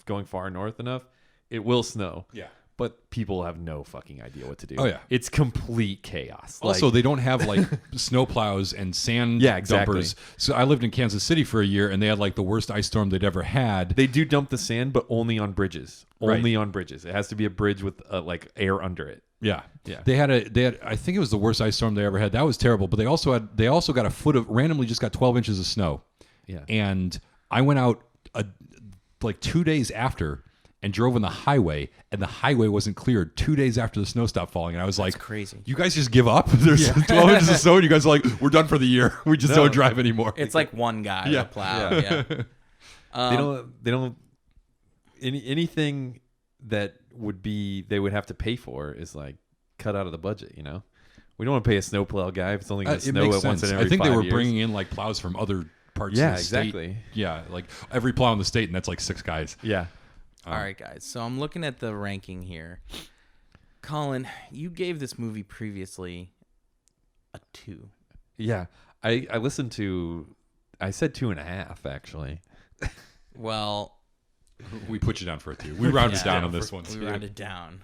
going far north enough, it will snow. Yeah. But people have no fucking idea what to do. Oh, yeah. It's complete chaos. Also, they don't have like snow plows and sand dumpers. So I lived in Kansas City for a year, and they had like the worst ice storm they'd ever had. They do dump the sand, but only on bridges. Right. Only on bridges. It has to be a bridge with like air under it. Yeah. Yeah. They had I think it was the worst ice storm they ever had. That was terrible. But they also got a foot of randomly just got 12 inches of snow. Yeah. And I went out like 2 days after and drove on the highway, and the highway wasn't cleared 2 days after the snow stopped falling. And I was like, crazy. You guys just give up? There's 12 inches of snow, and you guys are like, we're done for the year. We just don't drive anymore. It's like one guy with a plow. Yeah. They don't anything that they would have to pay for is like cut out of the budget, We don't want to pay a snowplow guy if it's only going to snow at once in every 5 years. I think they were bringing in like plows from other parts of the state. Exactly. Yeah, like every plow in the state, and that's like 6 guys. Yeah. All right, guys. So I'm looking at the ranking here. Colin, you gave this movie previously a 2. Yeah. I listened to, I said 2.5 actually. Well, we put you down for a 2. We rounded down on this one. We rounded down.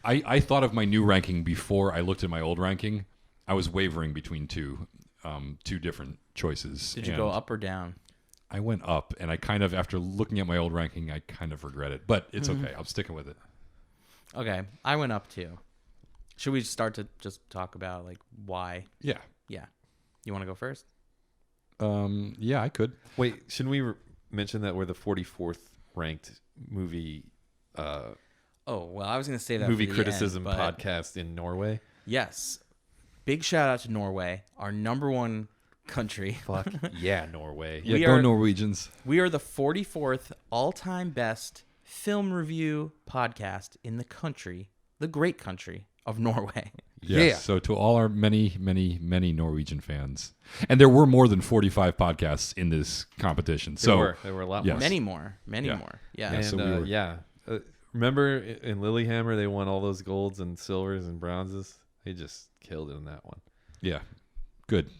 I thought of my new ranking before I looked at my old ranking. I was wavering between two different choices. Did you go up or down? I went up, and I kind of, after looking at my old ranking, I kind of regret it. But it's okay. I'm sticking with it. Okay. I went up too. Should we start to just talk about like why? Yeah. Yeah. You want to go first? Yeah, I could. Wait, shouldn't we mention that we're the 44th ranked movie well, I was going to say that movie for the criticism end, but podcast in Norway? Yes. Big shout out to Norway, our number one country. Fuck yeah, Norway. Yeah, We go are- Norwegians. We are the 44th all-time best film review podcast in the country, the great country of Norway. Yes. Yeah. So to all our many, many, many Norwegian fans, and there were more than 45 podcasts in this competition. There were a lot Yes. more. Many more. Yeah. Yeah. Yeah, And so we were- remember in Lilyhammer they won all those golds and silvers and bronzes? They just killed it in that one. Yeah. Good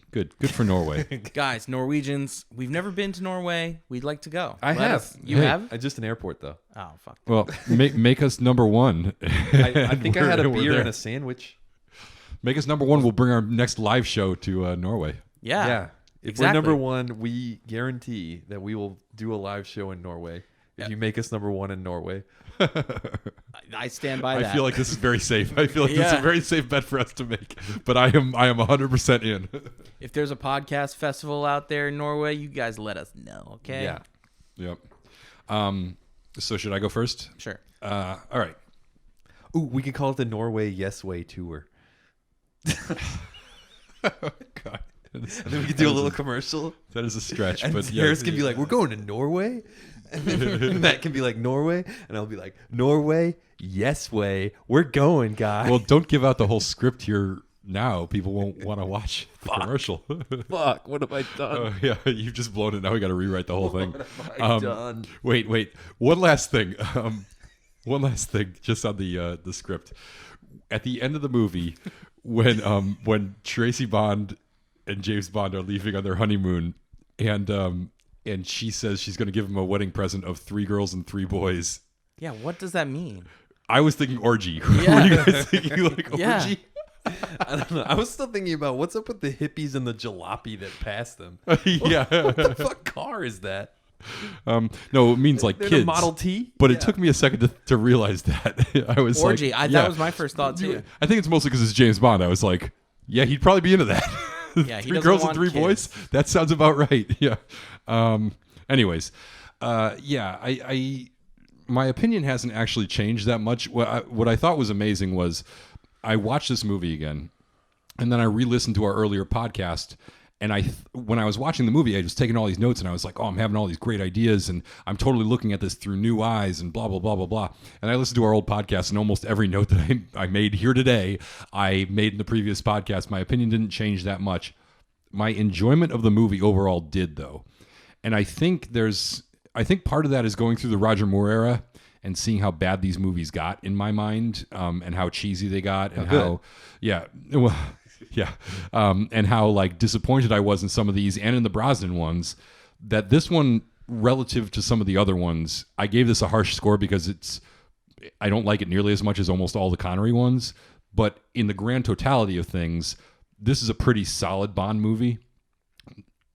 for Norway. Guys, Norwegians, we've never been to Norway. We'd like to go. I Let have. us- You Hey. have? Just an airport though. Oh, fuck. Well, make us number one. I think I had a We're beer there. and a sandwich. Make us number one. We'll bring our next live show to Norway. Yeah. If exactly. we're number one, we guarantee that we will do a live show in Norway. If you make us number one in Norway. I stand by that. I feel like this is very safe. I feel like this is Yeah. a very safe bet for us to make. But I am 100% in. If there's a podcast festival out there in Norway, you guys let us know, okay? Yeah. Yep. So should I go first? Sure. All right. Ooh, we could call it the Norway Yes Way Tour. God. And then we could do a little commercial. That is a stretch. And but Harris can be like, we're going to Norway. And then Matt can be like, Norway. And I'll be like, Norway, yes way. We're going, guys. well, don't give out the whole script here now. People won't want to watch the commercial. Fuck, what have I done? Yeah, you've just blown it. Now we got to rewrite the whole thing. What have I done? Wait. One last thing. Just on the script. At the end of the movie, when Tracy Bond and James Bond are leaving on their honeymoon, and she says she's going to give him a wedding present of 3 girls and 3 boys. Yeah, what does that mean? I was thinking orgy. Yeah. Were you guys thinking like orgy? Yeah. I don't know. I was still thinking about what's up with the hippies and the jalopy that passed them. Yeah. What the fuck car is that? No, it means like They're kids. the Model T? But it took me a second to realize that. I was Orgy. like, That was my first thought, too. I think it's mostly because it's James Bond. I was like, yeah, he'd probably be into that. Yeah, he 3 doesn't girls and want 3 kids. boys. That sounds about right. Yeah. Anyways, I my opinion hasn't actually changed that much. What I thought was amazing was I watched this movie again, and then I re-listened to our earlier podcast. And when I was watching the movie, I was taking all these notes, and I was like, "Oh, I'm having all these great ideas, and I'm totally looking at this through new eyes, and blah blah blah blah blah." And I listened to our old podcast, and almost every note that I made here today, I made in the previous podcast. My opinion didn't change that much. My enjoyment of the movie overall did, though, and I think part of that is going through the Roger Moore era and seeing how bad these movies got in my mind, and how cheesy they got, and and how like disappointed I was in some of these and in the Brosnan ones, that this one relative to some of the other ones, I gave this a harsh score because I don't like it nearly as much as almost all the Connery ones. But in the grand totality of things, this is a pretty solid Bond movie.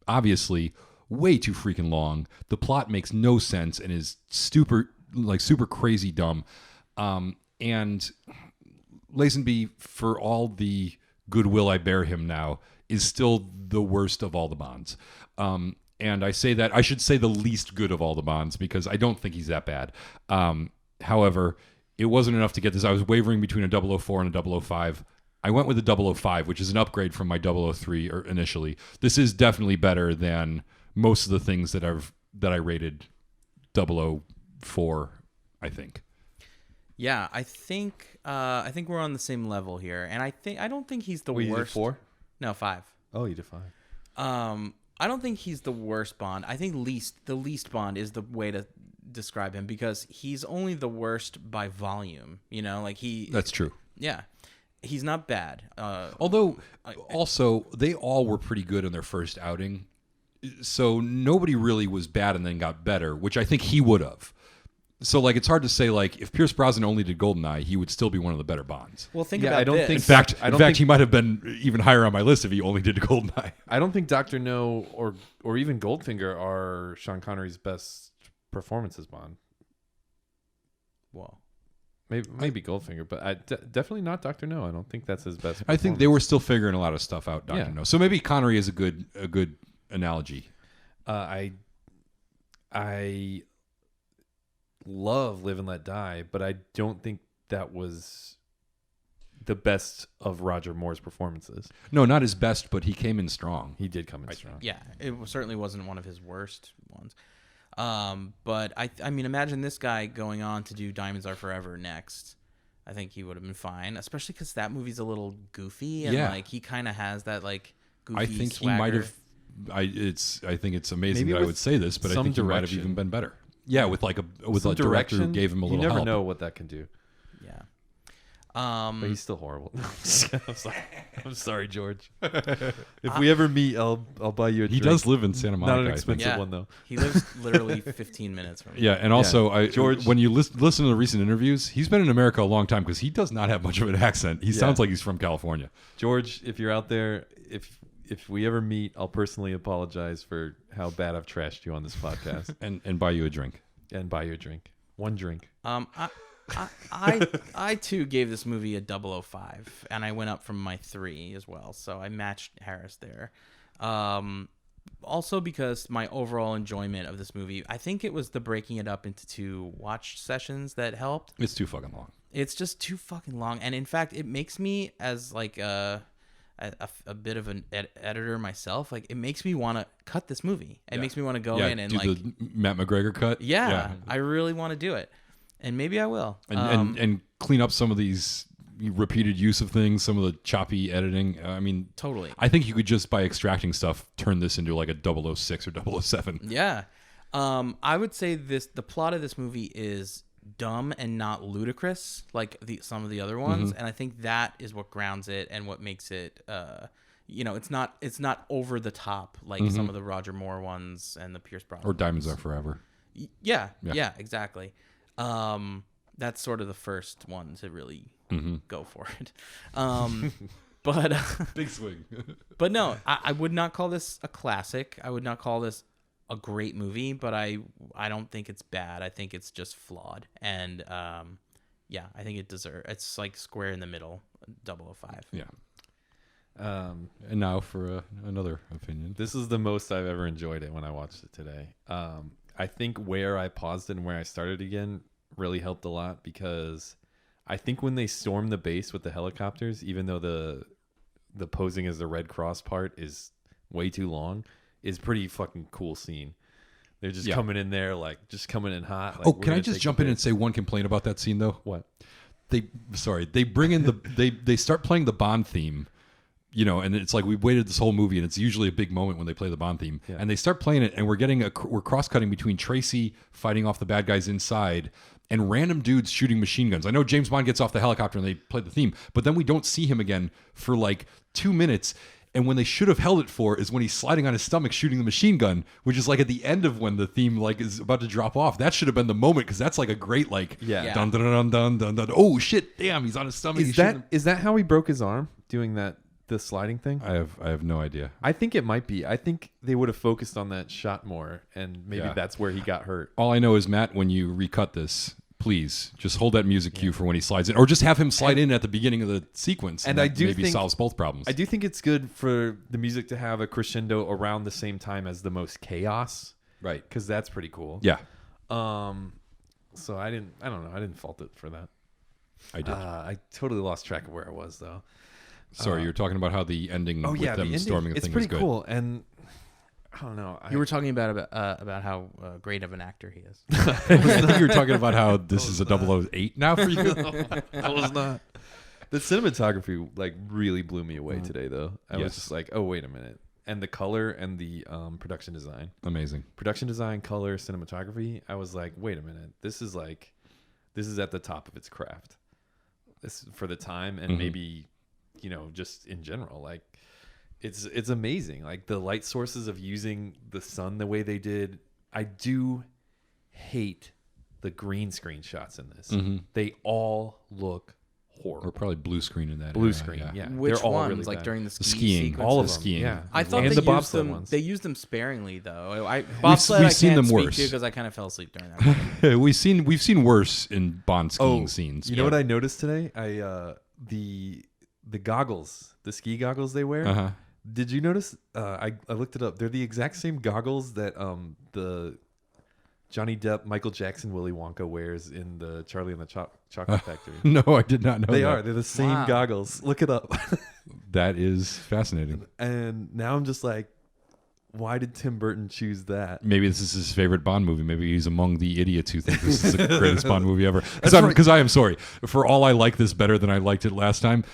Obviously, way too freaking long. The plot makes no sense and is super crazy dumb. And Lazenby, for all the goodwill I bear him now, is still the worst of all the Bonds. And I say that, I should say the least good of all the Bonds, because I don't think he's that bad. However, it wasn't enough to get this. I was wavering between a 004 and a 005. I went with a 005, which is an upgrade from my 003 initially. This is definitely better than most of the things that I rated 004, I think. Yeah, I think we're on the same level here, and I don't think he's the worst. You did 4? No, 5. Oh, you did 5. I don't think he's the worst Bond. I think the least Bond is the way to describe him, because he's only the worst by volume. You know, like That's true. Yeah, he's not bad. Although, also, they all were pretty good in their first outing, so nobody really was bad and then got better, which I think he would have. So, like, it's hard to say, like, if Pierce Brosnan only did GoldenEye, he would still be one of the better Bonds. Well, think Yeah, about I don't this. think- In fact, he might have been even higher on my list if he only did GoldenEye. I don't think Dr. No or even Goldfinger are Sean Connery's best performances Bond. Well, Maybe Goldfinger, but definitely not Dr. No. I don't think that's his best. I think they were still figuring a lot of stuff out, Dr. Yeah. No. So maybe Connery is a good analogy. I love Live and Let Die, but I don't think that was the best of Roger Moore's performances. No, not his best, but he came in strong. He did come in strong. yeah, it certainly wasn't one of his worst ones. But I mean, imagine this guy going on to do Diamonds Are Forever next. I think he would have been fine, especially because that movie's a little goofy and like he kind of has that like goofy. I think swagger. he might have. I think it's amazing Maybe that I with would say this, but I some think he might have direction. even been better. Yeah, with a Some director who gave him a little You never help. know what that can do. Yeah. But he's still horrible. I'm sorry. I'm sorry, George. If we ever meet, I'll buy you a He drink. does live in Santa Monica. Not an I think. expensive Yeah. one though. He lives literally 15 minutes from me. Yeah, and also, George- when you listen to the recent interviews, he's been in America a long time because he does not have much of an accent. He sounds like he's from California. George, if you're out there, if we ever meet, I'll personally apologize for how bad I've trashed you on this podcast And buy you a drink. and buy you a drink. One drink. I too gave this movie a 005, and I went up from my 3 as well, so I matched Harris there. Also because my overall enjoyment of this movie, I think it was the breaking it up into 2 watch sessions that helped. It's too fucking long. It's just too fucking long, and in fact, it makes me as like a bit of an editor myself. Like, it makes me want to cut this movie. It makes me want to go in and do like the Matt McGregor cut. yeah, I really want to do it. And maybe I will. And clean up some of these repeated use of things, some of the choppy editing. I mean, Totally. I think you could just by extracting stuff turn this into like a 006 or 007. Yeah. I would say the plot of this movie is dumb and not ludicrous like some of the other ones, and I think that is what grounds it and what makes it it's not over the top like some of the Roger Moore ones and the Pierce Brosnan Or Diamonds ones. Are Forever. Yeah, exactly. That's sort of the first one to really go for it. But Big swing. but no, I would not call this a classic. I would not call this a great movie, but I don't think it's bad. I think it's just flawed. And I think it's like square in the middle, 005. Yeah. And now for another opinion. This is the most I've ever enjoyed it when I watched it today. I think where I paused it and where I started again really helped a lot, because I think when they storm the base with the helicopters, even though the posing as the Red Cross part is way too long, is pretty fucking cool scene. They're just coming in there, like just coming in hot. Like, Can I just jump in and say one complaint about that scene though? What? They bring in they start playing the Bond theme, and it's like we've waited this whole movie, and it's usually a big moment when they play the Bond theme, and they start playing it, and we're cross cutting between Tracy fighting off the bad guys inside and random dudes shooting machine guns. I know James Bond gets off the helicopter and they play the theme, but then we don't see him again for like 2 minutes. And when they should have held it for is when he's sliding on his stomach shooting the machine gun, which is like at the end of when the theme like is about to drop off. That should have been the moment because that's like a great like dun dun dun dun dun dun. Oh shit! Damn, he's on his stomach. Is that how he broke his arm doing the sliding thing? I have no idea. I think it might be. I think they would have focused on that shot more, and maybe that's where he got hurt. All I know is, Matt, when you recut this, please just hold that music cue for when he slides in, or just have him slide in at the beginning of the sequence, and I do maybe solves both problems. I do think it's good for the music to have a crescendo around the same time as the most chaos, right? Because that's pretty cool. Yeah. So I don't know. I didn't fault it for that. I did. I totally lost track of where I was though. Sorry, you're talking about how the ending with them the storming the it's thing pretty was good. cool, and I don't know. You were talking about how great of an actor he is. I think you were talking about how this is a 008 now for you. I was not. The cinematography like really blew me away today, though. I was just like, oh wait a minute, and the color and the production design, amazing. Production design, color, cinematography. I was like, wait a minute, this is at the top of its craft. This for the time and maybe just in general like. It's amazing. Like the light sources of using the sun the way they did. I do hate the green screen shots in this. They all look horrible. Or probably blue screen in that. Blue era, screen, yeah. Which They're all ones? Really like bad. during the skiing, sequences? all of skiing. Yeah, I thought and they the used bobsled them. ones. They used them sparingly though. Bobsled we've I seen can't them speak worse. to because I kind of fell asleep during that. we've seen worse in Bond skiing scenes. You know what I noticed today? The goggles, the ski goggles they wear. Uh-huh. Did you notice? I looked it up. They're the exact same goggles that the Johnny Depp, Michael Jackson, Willy Wonka wears in the Charlie and the Chocolate Factory. No, I did not know They that. are. They're the same Wow. goggles. Look it up. That is fascinating. And now I'm just like, why did Tim Burton choose that? Maybe this is his favorite Bond movie. Maybe he's among the idiots who think this is the greatest Bond movie ever. Because I am sorry. For all I like this better than I liked it last time,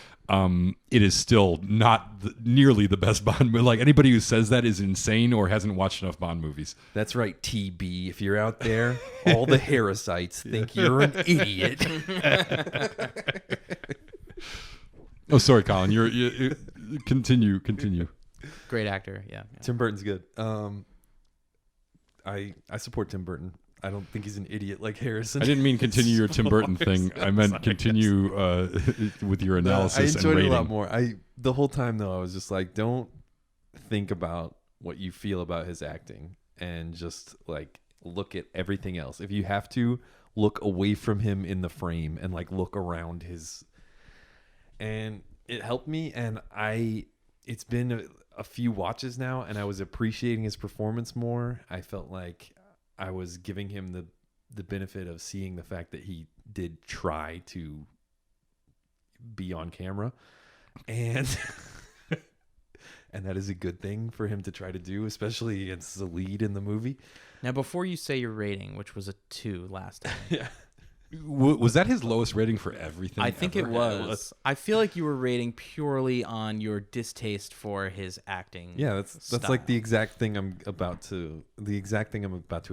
it is still not nearly the best Bond movie. Like anybody who says that is insane or hasn't watched enough Bond movies. That's right, TB. If you're out there, all the Harrisites think you're an idiot. Oh, sorry, Colin. You continue. Great actor, yeah. Tim Burton's good. I support Tim Burton. I don't think he's an idiot like Harrison. I didn't mean continue your Tim Burton thing. I meant continue with your analysis and rating. I enjoyed it a lot more. The whole time though, I was just like, don't think about what you feel about his acting and just like look at everything else. If you have to, look away from him in the frame and like look around his. And it helped me, and it's been a few watches now, and I was appreciating his performance more. I felt like I was giving him the benefit of seeing the fact that he did try to be on camera, and and that is a good thing for him to try to do, especially against the lead in the movie. Now, before you say your rating, which was a 2 last time, Yeah. Was that his lowest rating for everything? I think ever? it was. I feel like you were rating purely on your distaste for his acting. Yeah, that's like the exact thing I'm about to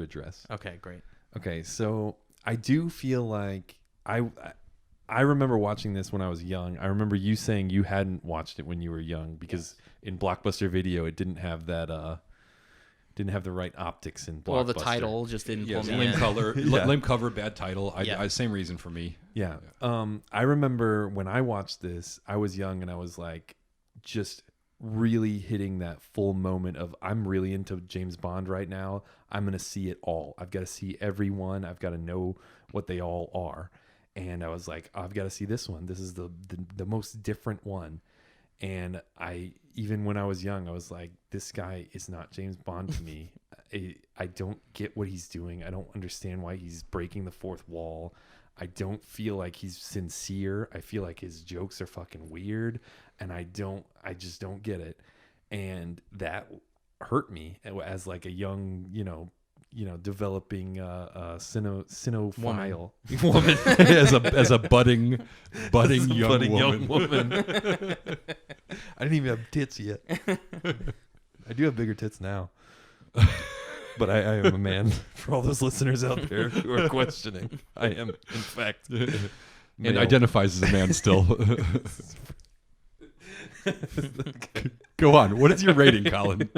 address. Okay, great. Okay, so I do feel like I remember watching this when I was young. I remember you saying you hadn't watched it when you were young because in Blockbuster Video it didn't have that didn't have the right optics in Blockbuster. Well, the title just didn't pull me lame in. color, Yeah. lame cover, bad title. Same reason for me. Yeah. I remember when I watched this, I was young and I was like just really hitting that full moment of I'm really into James Bond right now. I'm going to see it all. I've got to see every one. I've got to know what they all are. And I was like, I've got to see this one. This is the most different one. And even when I was young, I was like, this guy is not James Bond to me. I don't get what he's doing. I don't understand why he's breaking the fourth wall. I don't feel like he's sincere. I feel like his jokes are fucking weird. And I just don't get it. And that hurt me as like a young, developing cinephile woman. as a budding young woman. I didn't even have tits yet. I do have bigger tits now. But I am a man. For all those listeners out there who are questioning, I am, in fact, And male. identifies as a man still. Go on. What is your rating, Colin?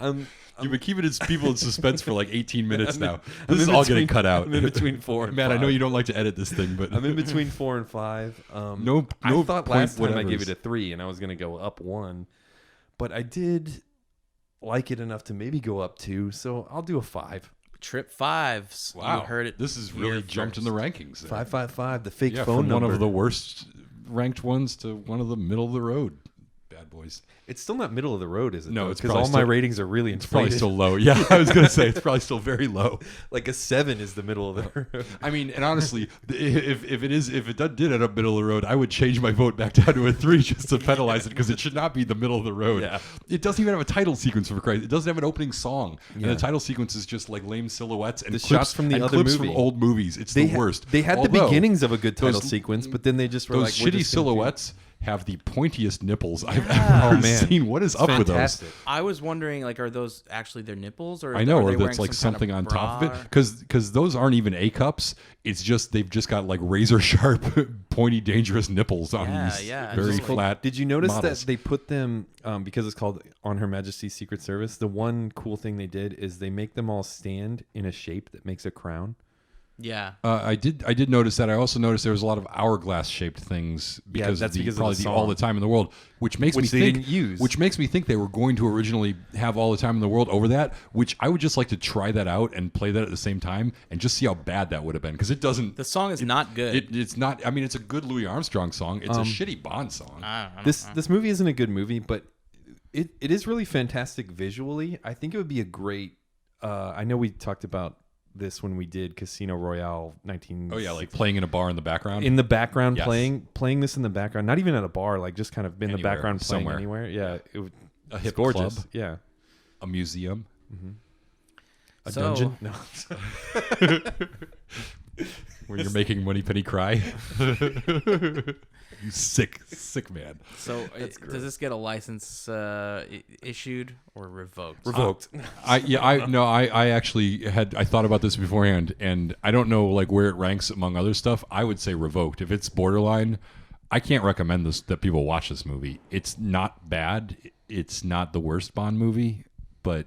I'm You've been keeping people in suspense for like 18 minutes now. I'm This is in all between- getting cut out. I'm in between 4 and Man, 5. I know you don't like to edit this thing, but I'm in between 4 and 5. No I thought point last time I gave whatevers. it a 3, and I was going to go up 1, but I did like it enough to maybe go up 2, so I'll do a 5. Trip fives. Wow, You heard it. This has here really jumped in the first. rankings. 555, the fake Yeah, phone from number. one of the worst ranked ones to one of the middle of the road bad boys. It's still not middle of the road, is it? No, it's because probably all my still- ratings are really It's probably inflated. still low. Yeah, I was gonna say it's probably still very low. Like a 7 is the middle of the road. I mean, and honestly, if it did end up middle of the road, I would change my vote back down to a 3 just to penalize it because it should not be the middle of the road. Yeah. It doesn't even have a title sequence for Christ. It doesn't have an opening song, and Yeah. the title sequence is just like lame silhouettes and The clips shots from the and other clips movie. from old movies. It's They the worst. They had the Although, beginnings of a good title those- sequence, but then they just were Those like, we're shitty just gonna do- silhouettes have the pointiest nipples I've Yeah. ever Oh, man. seen. What is up with those? Fantastic. I was wondering, like, are those actually their nipples, or I know, are or they that's wearing like some kind something on top of bra? it, because those aren't even A cups. It's just they've just got like razor sharp, pointy, dangerous nipples on Yeah, these yeah. very Just like- flat. Did you notice models. that they put them because it's called On Her Majesty's Secret Service? The one cool thing they did is they make them all stand in a shape that makes a crown. Yeah. I did notice that. I also noticed there was a lot of hourglass shaped things because that's of the, because of probably the the all song. the time in the world, which makes Which me they think didn't use. which makes me think they were going to originally have all the time in the world over that. Which I would just like to try that out and play that at the same time and just see how bad that would have been because it doesn't. The song is not good. It's not. I mean, it's a good Louis Armstrong song. It's a shitty Bond song. I don't know. This movie isn't a good movie, but it is really fantastic visually. I think it would be a great. I know we talked about this when we did Casino Royale 19. Oh yeah, like playing in a bar in the background. in the background, Yes. playing this in the background, not even at a bar, like just kind of in the Anywhere, background playing somewhere. anywhere. Yeah, it would, A it's hip gorgeous. club. Yeah, a museum. a So- dungeon. No, Where you're making Moneypenny cry. You sick man. So does this get a license issued or revoked? revoked. I actually I thought about this beforehand, and I don't know like where it ranks among other stuff. I would say revoked. If it's borderline, I can't recommend this that people watch this movie. It's not bad. It's not the worst Bond movie, but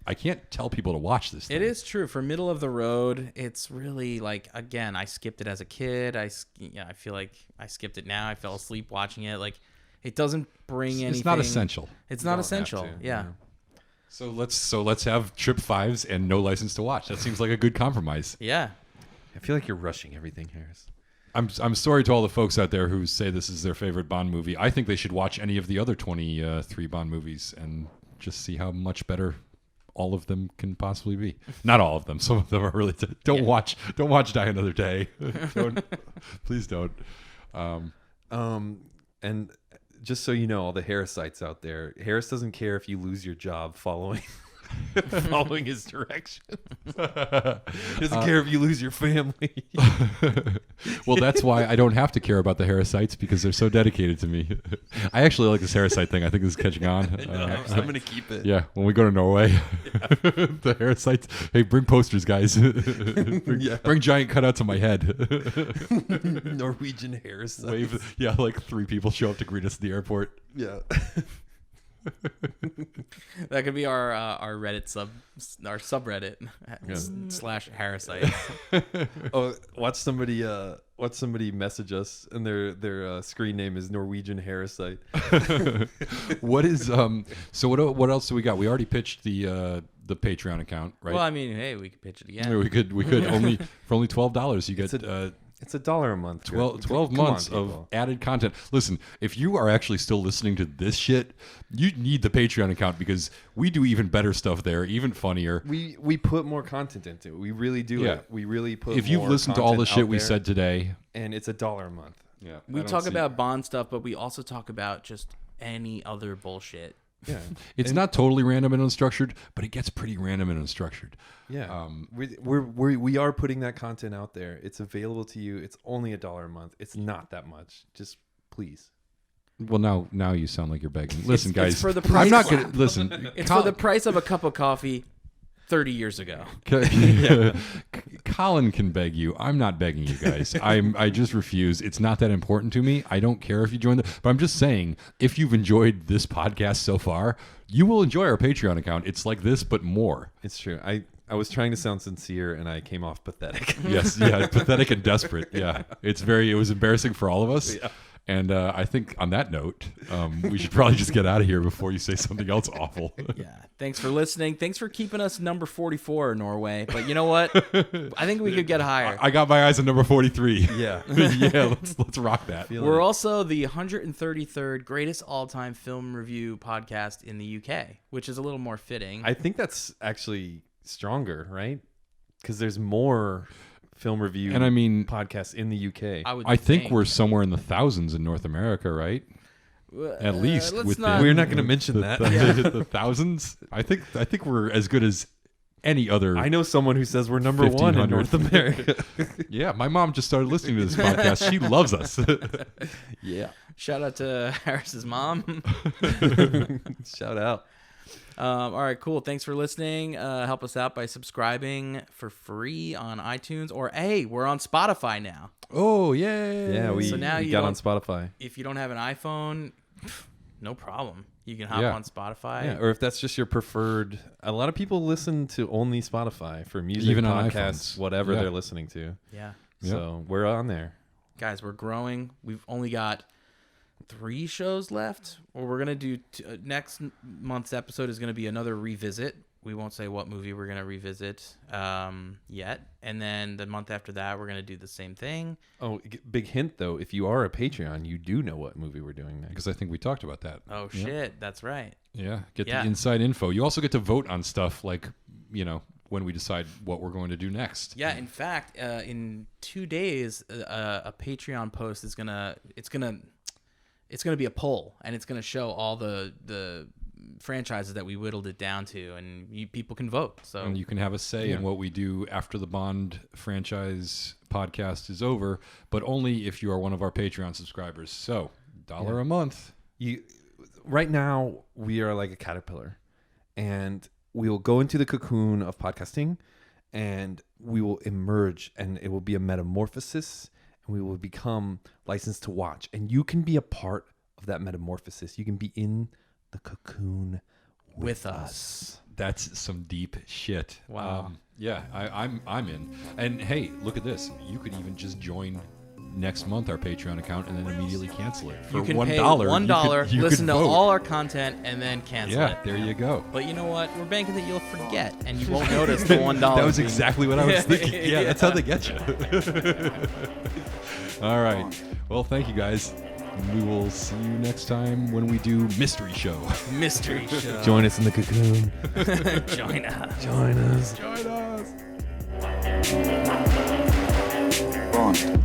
I can't tell people to watch this thing. It is true for middle of the road. It's really like, again, I skipped it as a kid. I feel like I skipped it now. I fell asleep watching it. Like, it doesn't bring anything. It's not essential. It's not don't have essential. to, Yeah. So let's have trip 5s and no license to watch. That seems like a good compromise. Yeah. I feel like you're rushing everything, Harris. I'm sorry to all the folks out there who say this is their favorite Bond movie. I think they should watch any of the other 23 Bond movies and just see how much better all of them can possibly be. Not all of them. Some of them are really don't watch Die Another Day. Please don't. And just so you know, all the Harrisites out there, Harris doesn't care if you lose your job following his direction. He doesn't care if you lose your family. Well, that's why I don't have to care about the Harrisites because they're so dedicated to me. I actually like this Harrisite thing. I think this is catching on. I'm gonna keep it. Yeah, when we go to Norway, the Harrisites. Hey, bring posters, guys. Bring giant cutouts of my head. Norwegian Harrisites. Wave. Yeah, like 3 people show up to greet us at the airport. Yeah. That could be our Reddit subreddit / Harrisite. Oh, watch somebody message us, and their screen name is Norwegian Harrisite. What is So what else do we got? We already pitched the Patreon account, right? Well, I mean, hey, we could pitch it again. we could only for only $12 you get It's $1 a month. 12 Come on, months of people. added content. Listen, if you are actually still listening to this shit, you need the Patreon account because we do even better stuff there, even funnier. We put more content into it. We really do. Yeah. It. We really put. If you've more listened to all the content shit out we there, said today, and it's $1 a month. yeah, We talk about Bond stuff, but we also talk about just any other bullshit. Yeah, it's not totally random and unstructured, but it gets pretty random and unstructured. yeah. We are putting that content out there. It's available to you. It's only $1 a month. It's not that much. Just please. Well, now you sound like you're begging. Listen, guys, for the I'm price. not gonna listen. It's for the price of a cup of coffee 30 years ago. Colin can beg you. I'm not begging you guys. I just refuse. It's not that important to me. I don't care if you join but I'm just saying, if you've enjoyed this podcast so far, you will enjoy our Patreon account. It's like this, but more. It's true. I was trying to sound sincere and I came off pathetic. Yes, yeah, pathetic and desperate. Yeah, it was embarrassing for all of us. Yeah. And I think on that note, we should probably just get out of here before you say something else awful. Yeah. Thanks for listening. Thanks for keeping us number 44 in Norway. But you know what? I think we could get higher. I got my eyes on number 43. Yeah. Yeah, let's rock that. We're also the 133rd greatest all-time film review podcast in the UK, which is a little more fitting. I think that's actually stronger, right? Because there's more film review and I mean podcasts in the UK. I think we're somewhere in the thousands in North America, right? At least let's with not- We're not going to mention that. the thousands. I think we're as good as any other. I know someone who says we're number 1 in 1,500. North America. Yeah, my mom just started listening to this podcast. She loves us. Yeah. Shout out to Harris's mom. Shout out. All right, cool. Thanks for listening. Help us out by subscribing for free on iTunes, or hey, we're on Spotify now. Oh yeah, Yeah, we So now you got on don't- Spotify. If you don't have an iPhone, no problem. You can hop Yeah. on Spotify. Yeah, or if that's just your preferred. A lot of people listen to only Spotify for music, Even on podcasts, iPhones. whatever Yeah. they're listening to. Yeah. Yep. So we're on there. Guys, we're growing. We've only got 3 shows left. Or we're gonna do next month's episode is gonna be another revisit. We won't say what movie we're gonna revisit yet. And then the month after that, we're gonna do the same thing. Oh, big hint though. If you are a Patreon, you do know what movie we're doing next. because I think we talked about that. Oh Yeah. shit, that's right. Yeah, get Yeah. the inside info. You also get to vote on stuff like, when we decide what we're going to do next. Yeah, in fact, in 2 days, a Patreon post is gonna be a poll, and it's gonna show all the franchises that we whittled it down to, and people can vote. So And you can have a say in Yeah. what we do after the Bond franchise podcast is over, but only if you are one of our Patreon subscribers. So, $1 a month. Right now, we are like a caterpillar, and we will go into the cocoon of podcasting, and we will emerge, and it will be a metamorphosis, and we will become licensed to watch. And you can be a part of that metamorphosis. You can be in the cocoon with us. That's some deep shit. Wow. Yeah, I'm in. And hey, look at this. You could even just join next month our Patreon account and then immediately cancel it for you can $1. pay $1, you listen could to vote. all our content, and then cancel Yeah, it. there you go. But you know what? We're banking that you'll forget, and you won't notice the $1. That was exactly what I was thinking. Yeah, Yeah. that's how they get you. All right. Well, thank you guys. We will see you next time when we do Mystery Show. Mystery show. Join us in the cocoon. Join us. Join us. Join us. Bond.